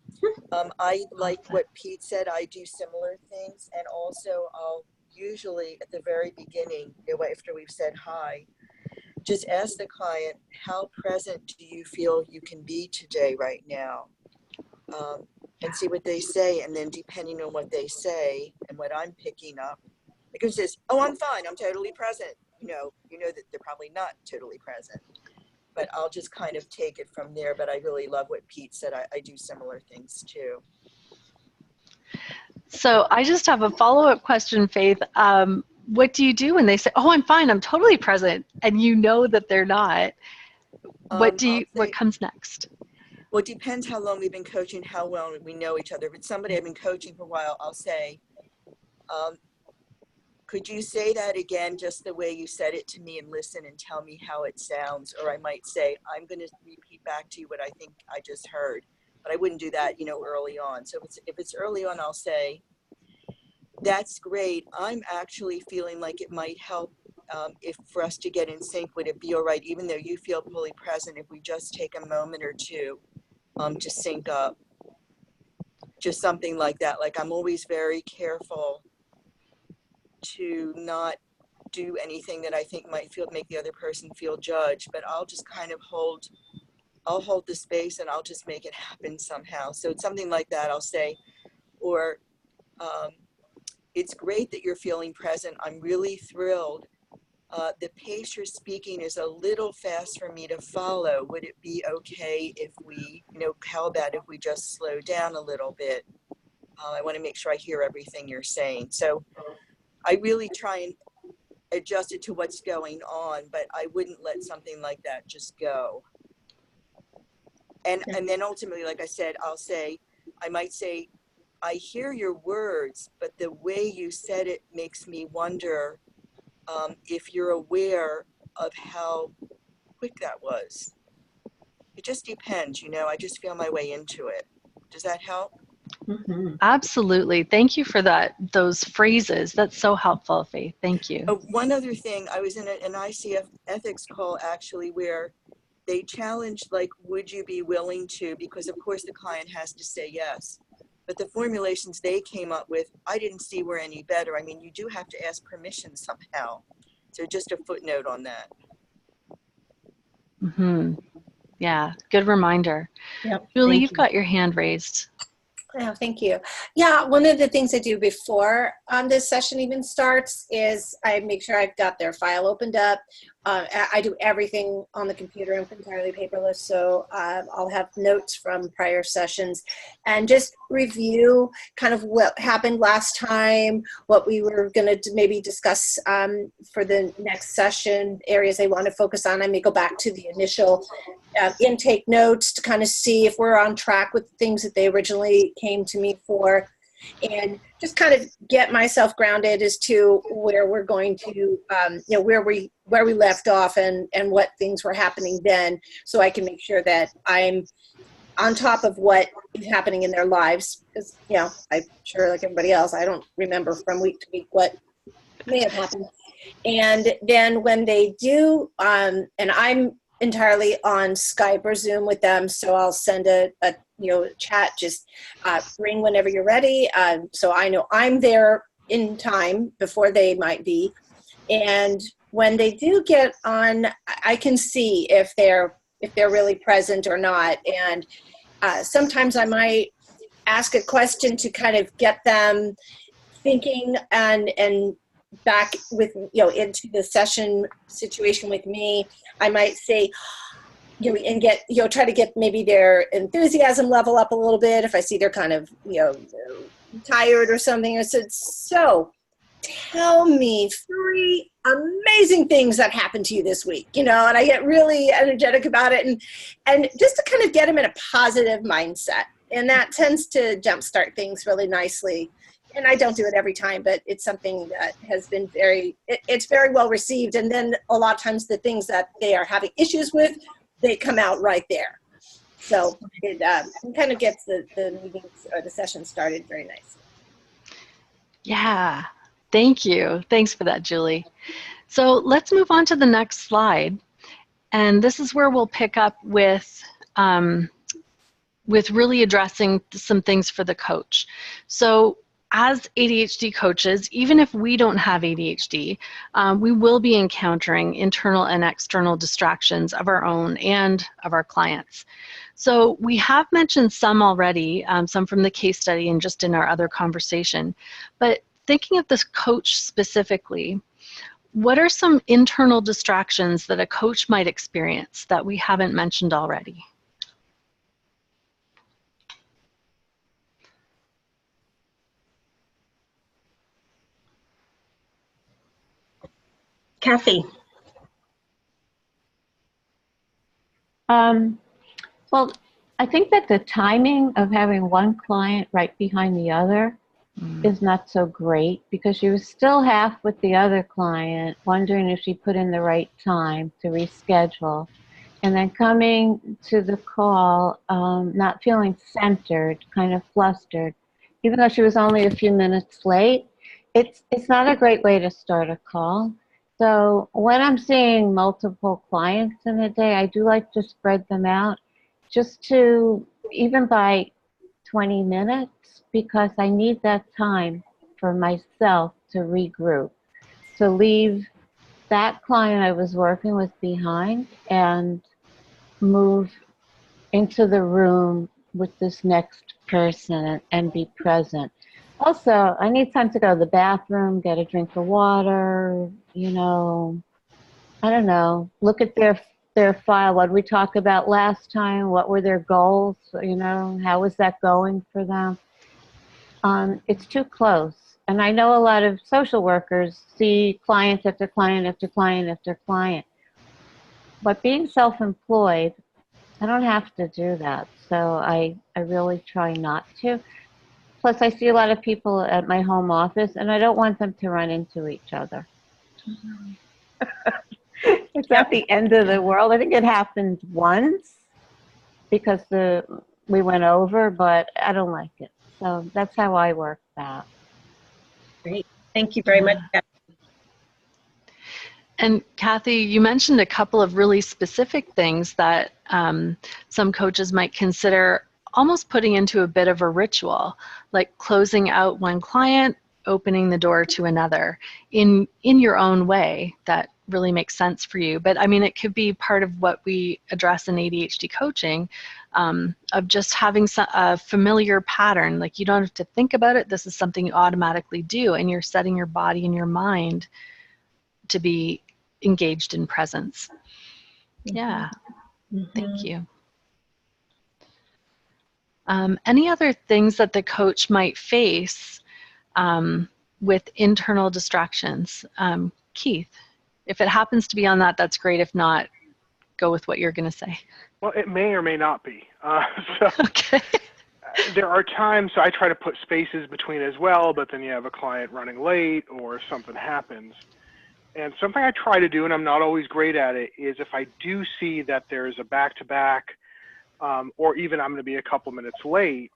I like what Pete said. I do similar things, and also I'll usually at the very beginning, after we've said hi, just ask the client, how present do you feel you can be today right now? And see what they say, and then depending on what they say and what I'm picking up, it can just, oh, I'm fine, I'm totally present. You know that they're probably not totally present. But I'll just kind of take it from there. But I really love what Pete said. I do similar things too. So I just have a follow-up question, Faith. What do you do when they say, oh, I'm fine, I'm totally present, and you know that they're not? What comes next? Well, it depends how long we've been coaching, how well we know each other. If it's somebody I've been coaching for a while, I'll say, could you say that again just the way you said it to me and listen and tell me how it sounds? Or I might say, I'm going to repeat back to you what I think I just heard. But I wouldn't do that, early on. So if it's early on, I'll say, that's great. I'm actually feeling like it might help if for us to get in sync. Would it be all right, even though you feel fully present, if we just take a moment or two to sync up? Just something like that. Like I'm always very careful to not do anything that I think might make the other person feel judged, but I'll just kind of hold the space and I'll just make it happen somehow. So it's something like that I'll say, or it's great that you're feeling present. I'm really thrilled. The pace you're speaking is a little fast for me to follow. Would it be okay if we, how about if we just slow down a little bit? I want to make sure I hear everything you're saying. So I really try and adjust it to what's going on, but I wouldn't let something like that just go. And then ultimately, like I said, I might say, I hear your words, but the way you said it makes me wonder if you're aware of how quick that was. It just depends, I just feel my way into it. Does that help? Absolutely. Thank you for those phrases. That's so helpful, Faith. Thank you. One other thing, I was in an ICF ethics call actually where they challenged, like, would you be willing to, because of course the client has to say yes. But the formulations they came up with, I didn't see were any better. I mean, you do have to ask permission somehow. So just a footnote on that. Yeah, good reminder. Yep. Julie, you've got your hand raised. Oh, thank you. Yeah, one of the things I do before this session even starts is I make sure I've got their file opened up. I do everything on the computer and entirely paperless, so I'll have notes from prior sessions and just review kind of what happened last time, what we were going to maybe discuss for the next session, areas they want to focus on. I may go back to the initial intake notes to kind of see if we're on track with the things that they originally came to me for, and just kind of get myself grounded as to where we're going to, you know, where we left off and what things were happening then, so I can make sure that I'm on top of what is happening in their lives. Because, you know, I'm sure like everybody else, I don't remember from week to week what may have happened. And then when they do, and I'm entirely on Skype or Zoom with them, so I'll send a chat, just ring whenever you're ready, so I know I'm there in time before they might be. And when they do get on, I can see if they're really present or not. And sometimes I might ask a question to kind of get them thinking and back with, you know, into the session situation with me. I might say, you know, and get, you know, try to get maybe their enthusiasm level up a little bit if I see they're kind of, you know, tired or something. I said, so tell me 3 amazing things that happened to you this week, you know, and I get really energetic about it, and just to kind of get them in a positive mindset. And that tends to jumpstart things really nicely. And I don't do it every time, but it's something that has been it's very well received. And then a lot of times the things that they are having issues with, they come out right there. So it kind of gets the meetings or the session started very nicely. Yeah, thank you. Thanks for that, Julie. So let's move on to the next slide. And this is where we'll pick up with really addressing some things for the coach. So as ADHD coaches, even if we don't have ADHD, we will be encountering internal and external distractions of our own and of our clients. So we have mentioned some already, some from the case study and just in our other conversation. But thinking of this coach specifically, what are some internal distractions that a coach might experience that we haven't mentioned already? Kathy. Well, I think that the timing of having one client right behind the other is not so great, because she was still half with the other client, wondering if she put in the right time to reschedule, and then coming to the call not feeling centered, kind of flustered, even though she was only a few minutes late. It's not a great way to start a call. So when I'm seeing multiple clients in a day, I do like to spread them out just to, even by 20 minutes, because I need that time for myself to regroup, to leave that client I was working with behind and move into the room with this next person and be present. Also, I need time to go to the bathroom, get a drink of water, you know, I don't know, look at their file. What did we talk about last time? What were their goals? You know, how was that going for them? It's too close. And I know a lot of social workers see client after client after client after client. But being self-employed, I don't have to do that. So I really try not to. Plus, I see a lot of people at my home office, and I don't want them to run into each other. It's not the end of the world. I think it happened once because we went over, but I don't like it. So that's how I work that. Great. Thank you very much. And Kathy, you mentioned a couple of really specific things that some coaches might consider almost putting into a bit of a ritual, like closing out one client, opening the door to another in your own way that really makes sense for you. But I mean, it could be part of what we address in ADHD coaching, of just having a familiar pattern. Like, you don't have to think about it. This is something you automatically do, and you're setting your body and your mind to be engaged in presence. Yeah, thank you. Any other things that the coach might face with internal distractions? Keith, if it happens to be on that, that's great. If not, go with what you're going to say. Well, it may or may not be. So okay. There are times, so I try to put spaces between as well, but then you have a client running late or something happens. And something I try to do, and I'm not always great at it, is if I do see that there's a back-to-back, or even I'm going to be a couple minutes late,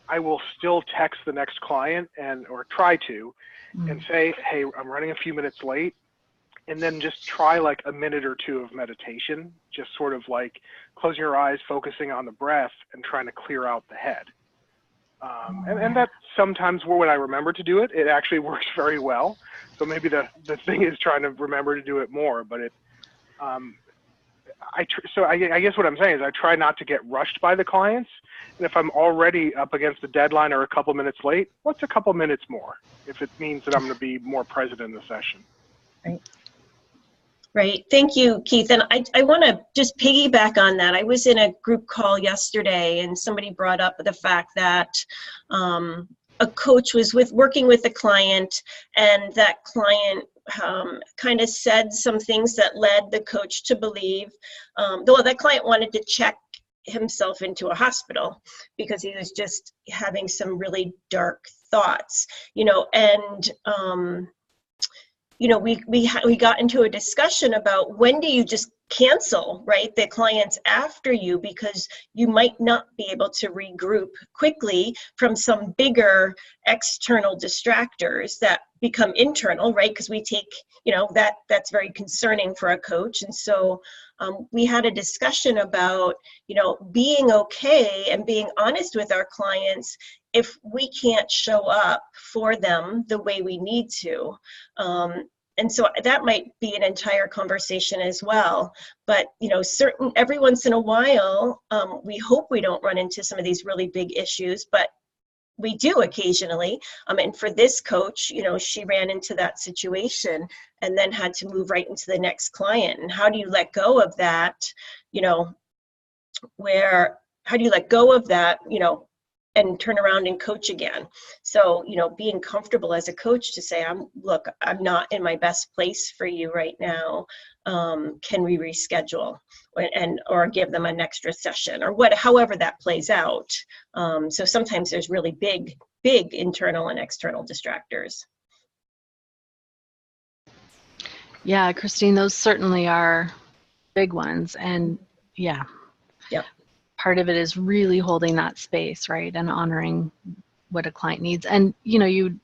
I will still text the next client or try to, and say, hey, I'm running a few minutes late, and then just try like a minute or two of meditation, just sort of like closing your eyes, focusing on the breath, and trying to clear out the head. And that sometimes when I remember to do it, it actually works very well. So maybe the thing is trying to remember to do it more, but I guess what I'm saying is I try not to get rushed by the clients. And if I'm already up against the deadline or a couple minutes late, what's a couple minutes more if it means that I'm going to be more present in the session? Right. Right. Thank you, Keith. And I want to just piggyback on that. I was in a group call yesterday, and somebody brought up the fact that a coach was working with a client, and that client kind of said some things that led the coach to believe, though that client wanted to check himself into a hospital because he was just having some really dark thoughts, and we got into a discussion about when do you just cancel, right, the clients after you, because you might not be able to regroup quickly from some bigger external distractors that become internal, right? Because we take, that's very concerning for a coach. And so we had a discussion about, being okay and being honest with our clients if we can't show up for them the way we need to. And so that might be an entire conversation as well. But, every once in a while, we hope we don't run into some of these really big issues, but we do occasionally. And for this coach, she ran into that situation and then had to move right into the next client. And how do you let go of that, how do you let go of that, and turn around and coach again? So, being comfortable as a coach to say, I'm not in my best place for you right now. Can we reschedule or give them an extra session or however that plays out. So sometimes there's really big internal and external distractors. Yeah, Christine, those certainly are big ones. And yeah. Yep. Part of it is really holding that space, right, and honoring what a client needs. And, you'd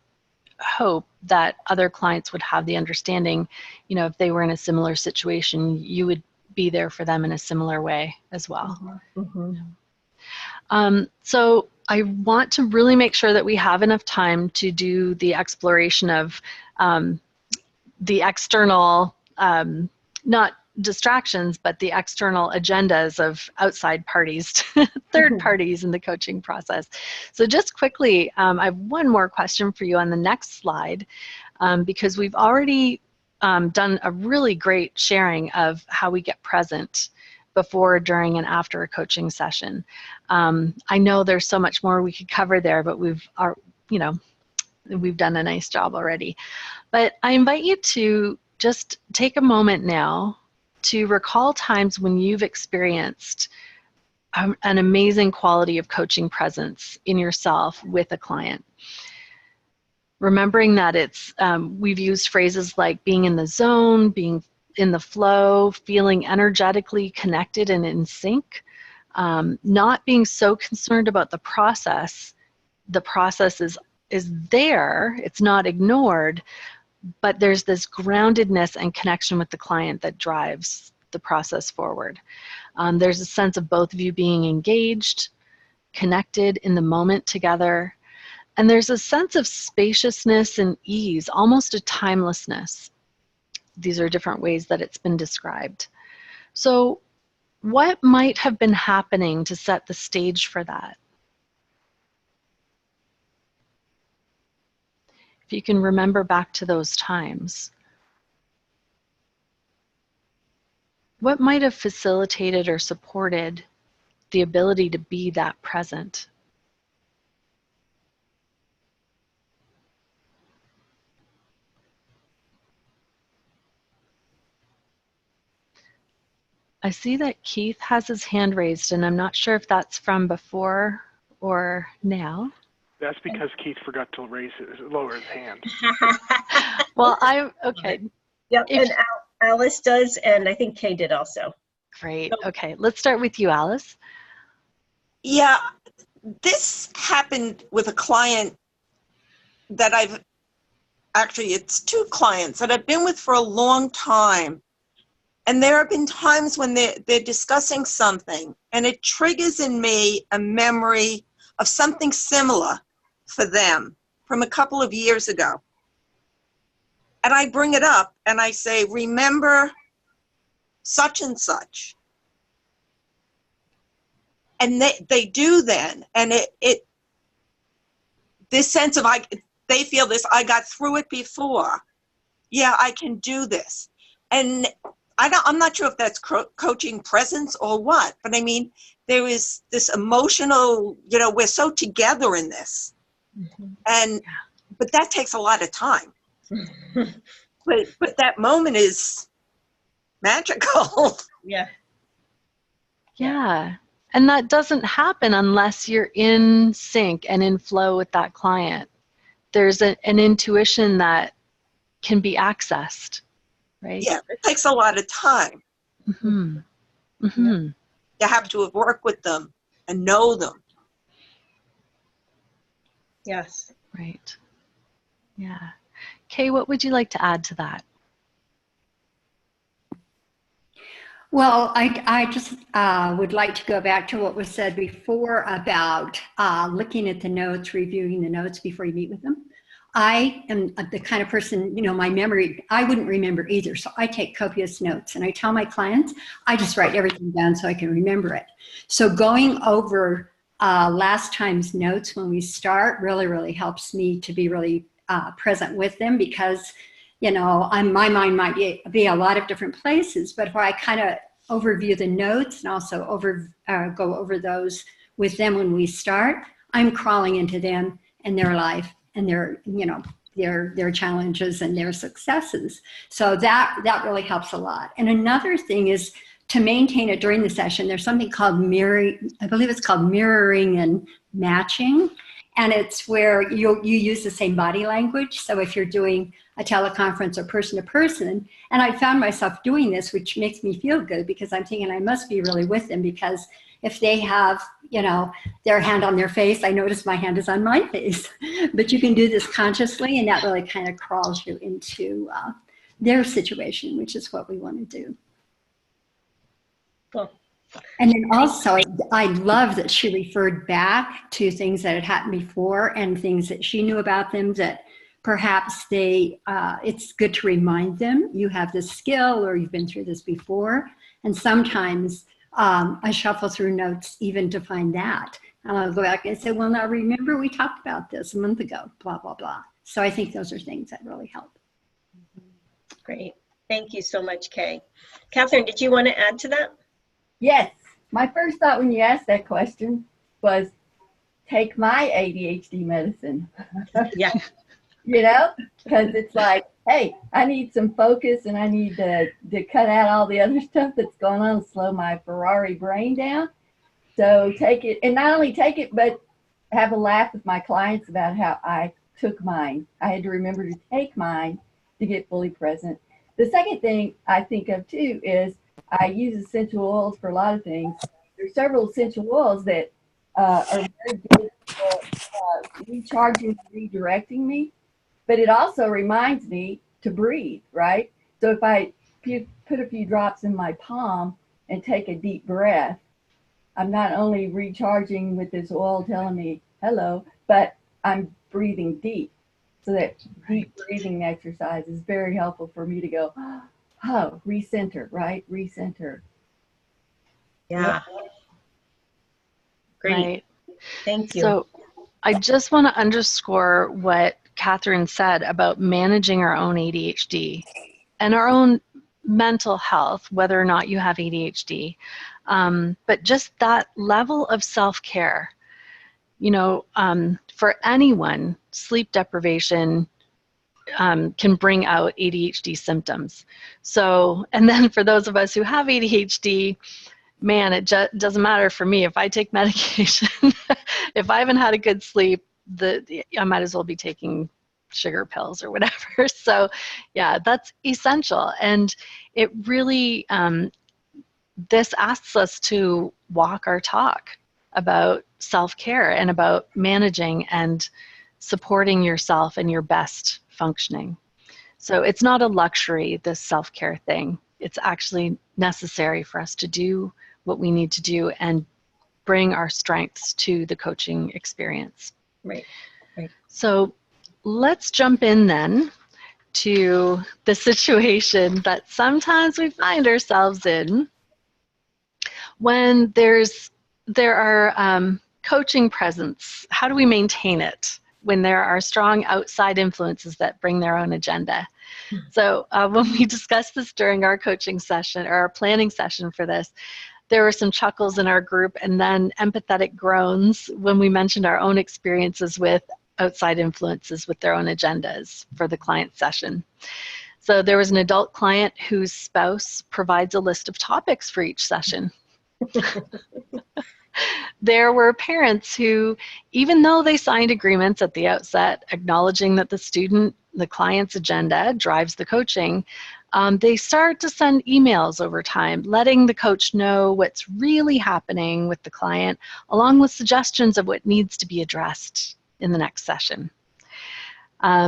hope that other clients would have the understanding, if they were in a similar situation, you would be there for them in a similar way as well. Mm-hmm. So I want to really make sure that we have enough time to do the exploration of the external, not distractions, but the external agendas of outside parties, third parties in the coaching process. So just quickly, I have one more question for you on the next slide, because we've already done a really great sharing of how we get present before, during, and after a coaching session. I know there's so much more we could cover there, but we've done a nice job already. But I invite you to just take a moment now to recall times when you've experienced an amazing quality of coaching presence in yourself with a client. Remembering that we've used phrases like being in the zone, being in the flow, feeling energetically connected and in sync, not being so concerned about the process the process is there, it's not ignored, but there's this groundedness and connection with the client that drives the process forward. There's a sense of both of you being engaged, connected in the moment together, and there's a sense of spaciousness and ease, almost a timelessness. These are different ways that it's been described. So what might have been happening to set the stage for that? If you can remember back to those times, what might have facilitated or supported the ability to be that present? I see that Keith has his hand raised, and I'm not sure if that's from before or now. That's because Keith forgot to lower his hand. Well, okay. Yep, and Alice does, and I think Kay did also. Great. Okay, let's start with you, Alice. Yeah, this happened with a client that it's two clients that I've been with for a long time. And there have been times when they're discussing something and it triggers in me a memory of something similar for them from a couple of years ago. And I bring it up and I say, remember such and such. And they do then. And this sense of, they feel this, I got through it before. Yeah, I can do this. And I'm not sure if that's coaching presence or what, but I mean, there is this emotional, we're so together in this. But that takes a lot of time. but that moment is magical. Yeah. Yeah. And that doesn't happen unless you're in sync and in flow with that client. There's an intuition that can be accessed, right? Yeah, it takes a lot of time. Mm-hmm. Mm-hmm. You have to have worked with them and know them. Yes. Right. Yeah. Kay, what would you like to add to that? Well, I just would like to go back to what was said before about looking at the notes, reviewing the notes before you meet with them. I am the kind of person, my memory, I wouldn't remember either. So I take copious notes and I tell my clients, I just write everything down so I can remember it. So going over last time's notes when we start really, really helps me to be really present with them because my mind might be a lot of different places, but if I kind of overview the notes and also go over those with them when we start, I'm crawling into them and their life and their challenges and their successes. So that really helps a lot. And another thing is to maintain it during the session. There's something called mirroring. I believe it's called mirroring and matching. And it's where you use the same body language. So if you're doing a teleconference or person to person, and I found myself doing this, which makes me feel good because I'm thinking I must be really with them because if they have, their hand on their face, I notice my hand is on my face. But you can do this consciously and that really kind of crawls you into their situation, which is what we want to do. Cool. And then also, I love that she referred back to things that had happened before and things that she knew about them that perhaps it's good to remind them, you have this skill or you've been through this before. And sometimes I shuffle through notes even to find that. And I'll go back and say, well, now remember we talked about this a month ago, blah, blah, blah. So I think those are things that really help. Great. Thank you so much, Kay. Catherine, did you want to add to that? Yes. My first thought when you asked that question was take my ADHD medicine. Yeah. Because it's like, hey, I need some focus and I need to cut out all the other stuff that's going on and slow my Ferrari brain down. So take it, and not only take it, but have a laugh with my clients about how I took mine. I had to remember to take mine to get fully present. The second thing I think of too is I use essential oils for a lot of things. There's several essential oils that are very good for recharging, redirecting me, but it also reminds me to breathe, right? So if I put a few drops in my palm and take a deep breath, I'm not only recharging with this oil telling me hello, but I'm breathing deep. So that deep breathing exercise is very helpful for me to go, oh, recenter, right? Recenter. Yeah. Great. Right. Thank you. So I just want to underscore what Catherine said about managing our own ADHD and our own mental health, whether or not you have ADHD. But just that level of self-care, you know, for anyone, sleep deprivation can bring out ADHD symptoms. So, and then for those of us who have ADHD, man, it doesn't matter for me. If I take medication, if I haven't had a good sleep, I might as well be taking sugar pills or whatever. So yeah, that's essential. And it really, this asks us to walk our talk about self-care and about managing and supporting yourself and your best functioning. So it's not a luxury, this self-care thing. It's actually necessary for us to do what we need to do and bring our strengths to the coaching experience. Right. Right. So let's jump in then to the situation that sometimes we find ourselves in when there are coaching presence. How do we maintain it when there are strong outside influences that bring their own agenda? So when we discussed this during our coaching session or our planning session for this, there were some chuckles in our group and then empathetic groans when we mentioned our own experiences with outside influences with their own agendas for the client session. So there was an adult client whose spouse provides a list of topics for each session. There were parents who, even though they signed agreements at the outset acknowledging that the client's agenda drives the coaching, they start to send emails over time, letting the coach know what's really happening with the client, along with suggestions of what needs to be addressed in the next session.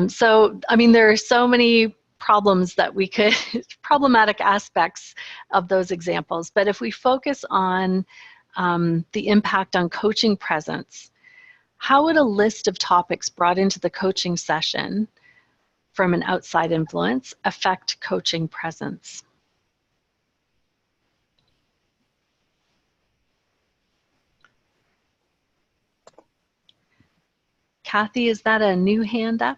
So, I mean, there are so many problems that we could, problematic aspects of those examples, but if we focus on the impact on coaching presence, how would a list of topics brought into the coaching session from an outside influence affect coaching presence? Kathy, is that a new hand up?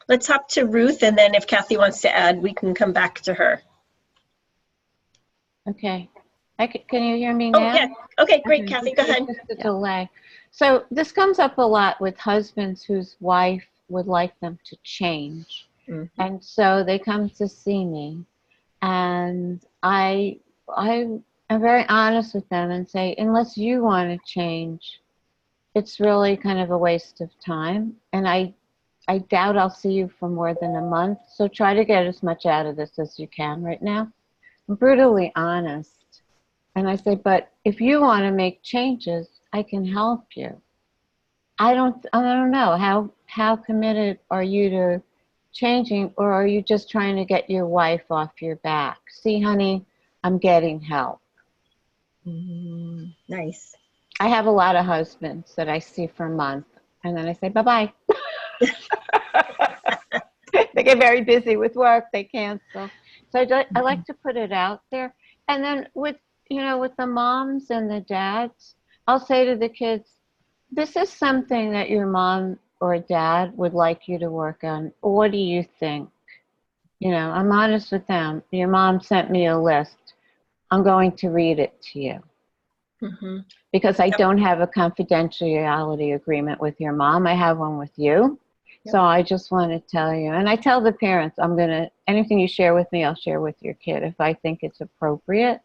Let's hop to Ruth, and then if Kathy wants to add, we can come back to her. Okay. Can you hear me now? Oh, yeah. Okay, great, Kathy, go ahead. Just a delay. So this comes up a lot with husbands whose wife would like them to change. Mm-hmm. And so they come to see me, and I am very honest with them and say, unless you want to change, it's really kind of a waste of time. And I doubt I'll see you for more than a month. So try to get as much out of this as you can right now. I'm brutally honest. And I say, but if you want to make changes, I can help you. I don't know. How committed are you to changing, or are you just trying to get your wife off your back? See, honey, I'm getting help. Nice. I have a lot of husbands that I see for a month, and then I say, bye-bye. They get very busy with work. They cancel. So I like to put it out there. And then with the moms and the dads, I'll say to the kids, this is something that your mom or dad would like you to work on. What do you think? I'm honest with them. Your mom sent me a list. I'm going to read it to you. Mm-hmm. Because I don't have a confidentiality agreement with your mom. I have one with you. Yep. So I just want to tell you, and I tell the parents, anything you share with me, I'll share with your kid if I think it's appropriate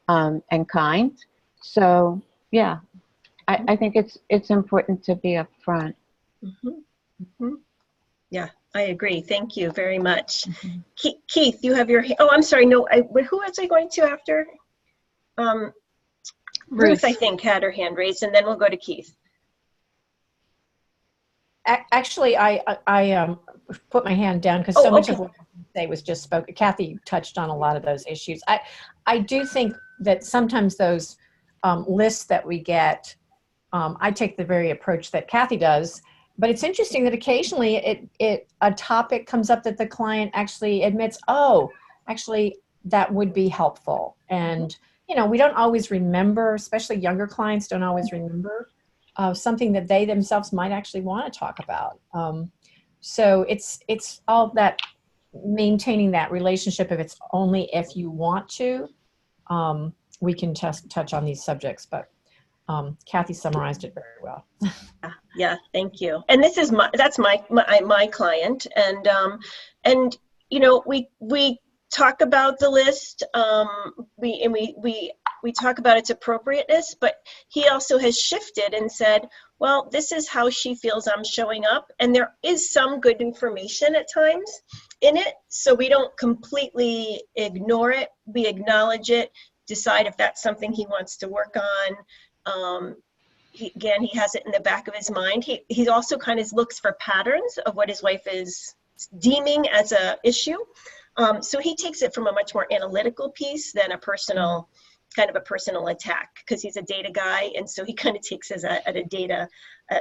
and kind. So yeah, I think it's important to be upfront. Mm-hmm. Mm-hmm. Yeah, I agree. Thank you very much. Keith, you have your, oh, I'm sorry. No, who was I going to after? Ruth, I think, had her hand raised, and then we'll go to Keith. Actually, I put my hand down because so much of what I say was just spoken. Kathy touched on a lot of those issues. I do think that sometimes those lists that we get, I take the very approach that Kathy does. But it's interesting that occasionally a topic comes up that the client actually admits, oh, actually that would be helpful. And you know, we don't always remember, especially younger clients don't always remember something that they themselves might actually want to talk about. So it's all that maintaining that relationship. If it's only if you want to, we can touch on these subjects. But Kathy summarized it very well. Yeah, thank you. And this is that's my client, and you know, we talk about the list, we talk about its appropriateness, but he also has shifted and said, well, this is how she feels I'm showing up, and there is some good information at times in it, so we don't completely ignore it. We acknowledge it, decide if that's something he wants to work on. He has it in the back of his mind. He also kind of looks for patterns of what his wife is deeming as a issue. So he takes it from a much more analytical piece than a personal attack, because he's a data guy, and so he kind of takes it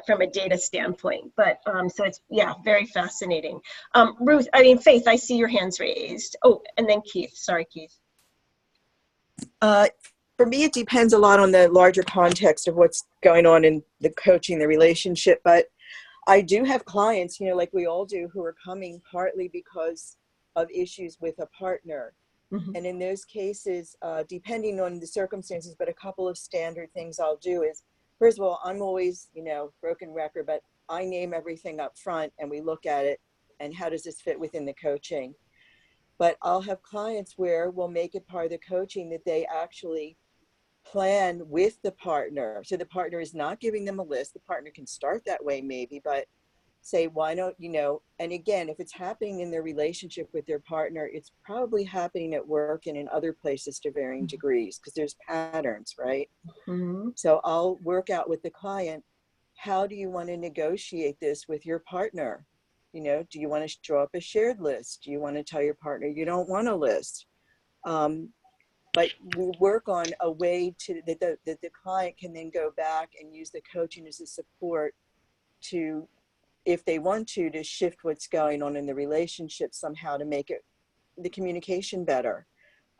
from a data standpoint. But so it's, yeah, very fascinating. Faith, I see your hands raised. Oh, and then Keith. Sorry, Keith. For me, it depends a lot on the larger context of what's going on in the coaching, the relationship. But I do have clients, you know, like we all do, who are coming partly because of issues with a partner. Mm-hmm. And in those cases, depending on the circumstances, but a couple of standard things I'll do is, first of all, I'm always, you know, broken record, but I name everything up front and we look at it and how does this fit within the coaching. But I'll have clients where we'll make it part of the coaching that they actually plan with the partner. So the partner is not giving them a list. The partner can start that way maybe, but say, why don't, you know, and again, if it's happening in their relationship with their partner, it's probably happening at work and in other places to varying degrees, because there's patterns, right? Mm-hmm. So I'll work out with the client, how do you want to negotiate this with your partner? You know, do you want to draw up a shared list? Do you want to tell your partner you don't want a list? But we work on a way that the client can then go back and use the coaching as a support to, if they want to shift what's going on in the relationship somehow to make it, the communication better.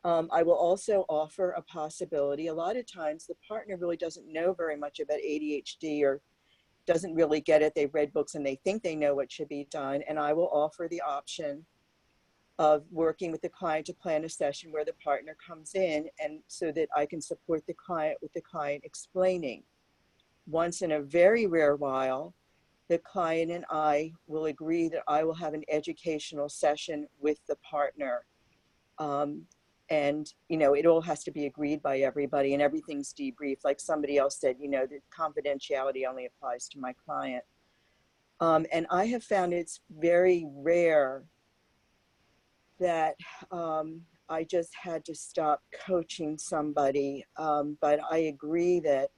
I will also offer a possibility. A lot of times the partner really doesn't know very much about ADHD or doesn't really get it. They've read books and they think they know what should be done. And I will offer the option of working with the client to plan a session where the partner comes in, and so that I can support the client with the client explaining. Once in a very rare while, the client and I will agree that I will have an educational session with the partner. And, you know, it all has to be agreed by everybody and everything's debriefed. Like somebody else said, you know, the confidentiality only applies to my client. And I have found it's very rare that I just had to stop coaching somebody. But I agree that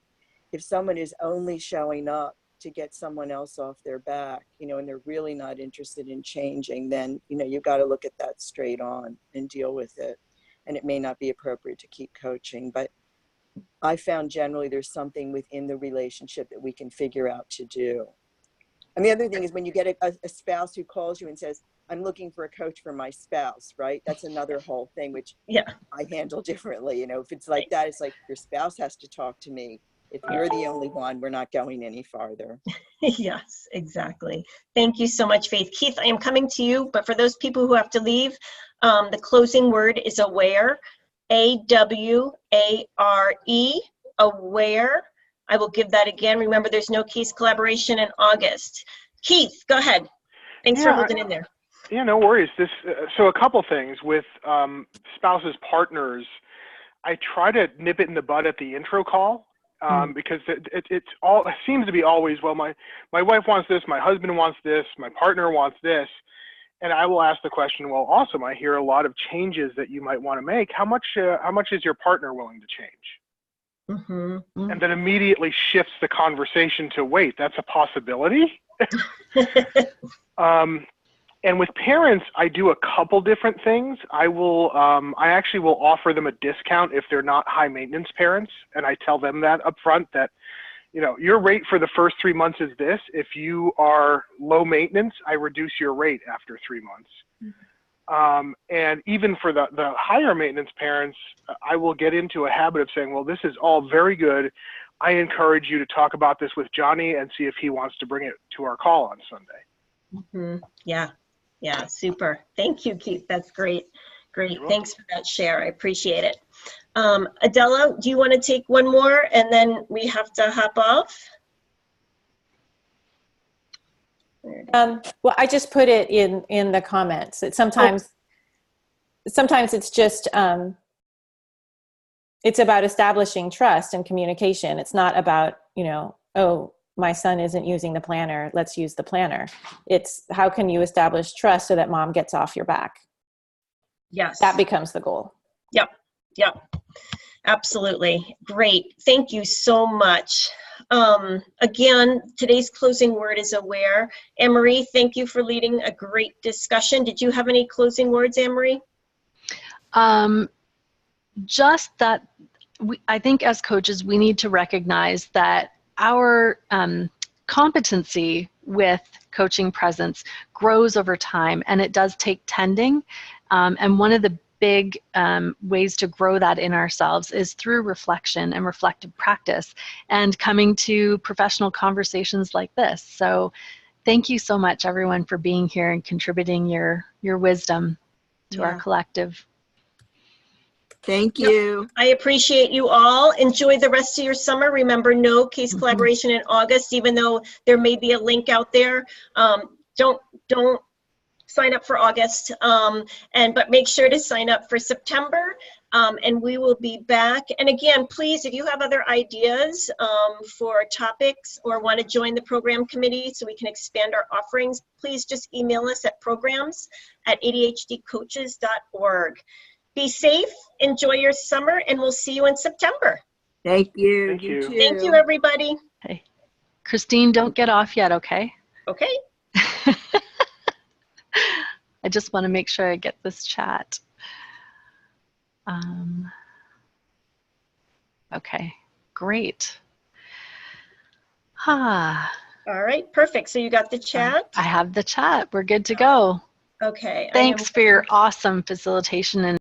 if someone is only showing up to get someone else off their back, you know, and they're really not interested in changing, then, you know, you've got to look at that straight on and deal with it. And it may not be appropriate to keep coaching, but I found generally there's something within the relationship that we can figure out to do. And the other thing is when you get a spouse who calls you and says, I'm looking for a coach for my spouse, right? That's another whole thing, which I handle differently. You know, if it's like that, it's like your spouse has to talk to me. If you're the only one, we're not going any farther. Yes, exactly. Thank you so much, Faith. Keith, I am coming to you, but for those people who have to leave, the closing word is aware, A-W-A-R-E, aware. I will give that again. Remember, there's no case collaboration in August. Keith, go ahead. Thanks for holding in there. Yeah, no worries. So a couple things with spouses, partners. I try to nip it in the bud at the intro call. because it seems to be always, well, my wife wants this, my husband wants this, my partner wants this. And I will ask the question, well, awesome, I hear a lot of changes that you might want to make. How much is your partner willing to change? Mm-hmm. And then immediately shifts the conversation to, wait, that's a possibility? And with parents, I do a couple different things. I actually will offer them a discount if they're not high maintenance parents. And I tell them that up front, that, you know, your rate for the first 3 months is this. If you are low maintenance, I reduce your rate after 3 months. Mm-hmm. And even for the higher maintenance parents, I will get into a habit of saying, well, this is all very good. I encourage you to talk about this with Johnny and see if he wants to bring it to our call on Sunday. Mm-hmm. Yeah, super. Thank you, Keith. That's great. Great. Thanks for that share. I appreciate it. Adela, do you want to take one more and then we have to hop off? Well, I just put it in the comments. Sometimes it's just, it's about establishing trust and communication. It's not about, you know, oh, my son isn't using the planner, let's use the planner. It's how can you establish trust so that mom gets off your back? Yes. That becomes the goal. Yep. Absolutely. Great. Thank you so much. Again, today's closing word is aware. Anne-Marie, thank you for leading a great discussion. Did you have any closing words, Anne-Marie? Just that I think as coaches, we need to recognize that our competency with coaching presence grows over time, and it does take tending. And one of the big ways to grow that in ourselves is through reflection and reflective practice and coming to professional conversations like this. So thank you so much, everyone, for being here and contributing your wisdom to our collective. Thank you. Yep. I appreciate you all. Enjoy the rest of your summer. Remember, no case collaboration in August, even though there may be a link out there. Don't sign up for August, but make sure to sign up for September, and we will be back. And again, please, if you have other ideas for topics or want to join the program committee so we can expand our offerings, please just email us at programs@adhdcoaches.org. Be safe, enjoy your summer, and we'll see you in September. Thank you. Thank you. Thank you, everybody. Hey, Christine, don't get off yet, okay? Okay. I just want to make sure I get this chat. Okay, great. All right, perfect. So you got the chat? I have the chat. We're good to go. Okay. Thanks for your awesome facilitation and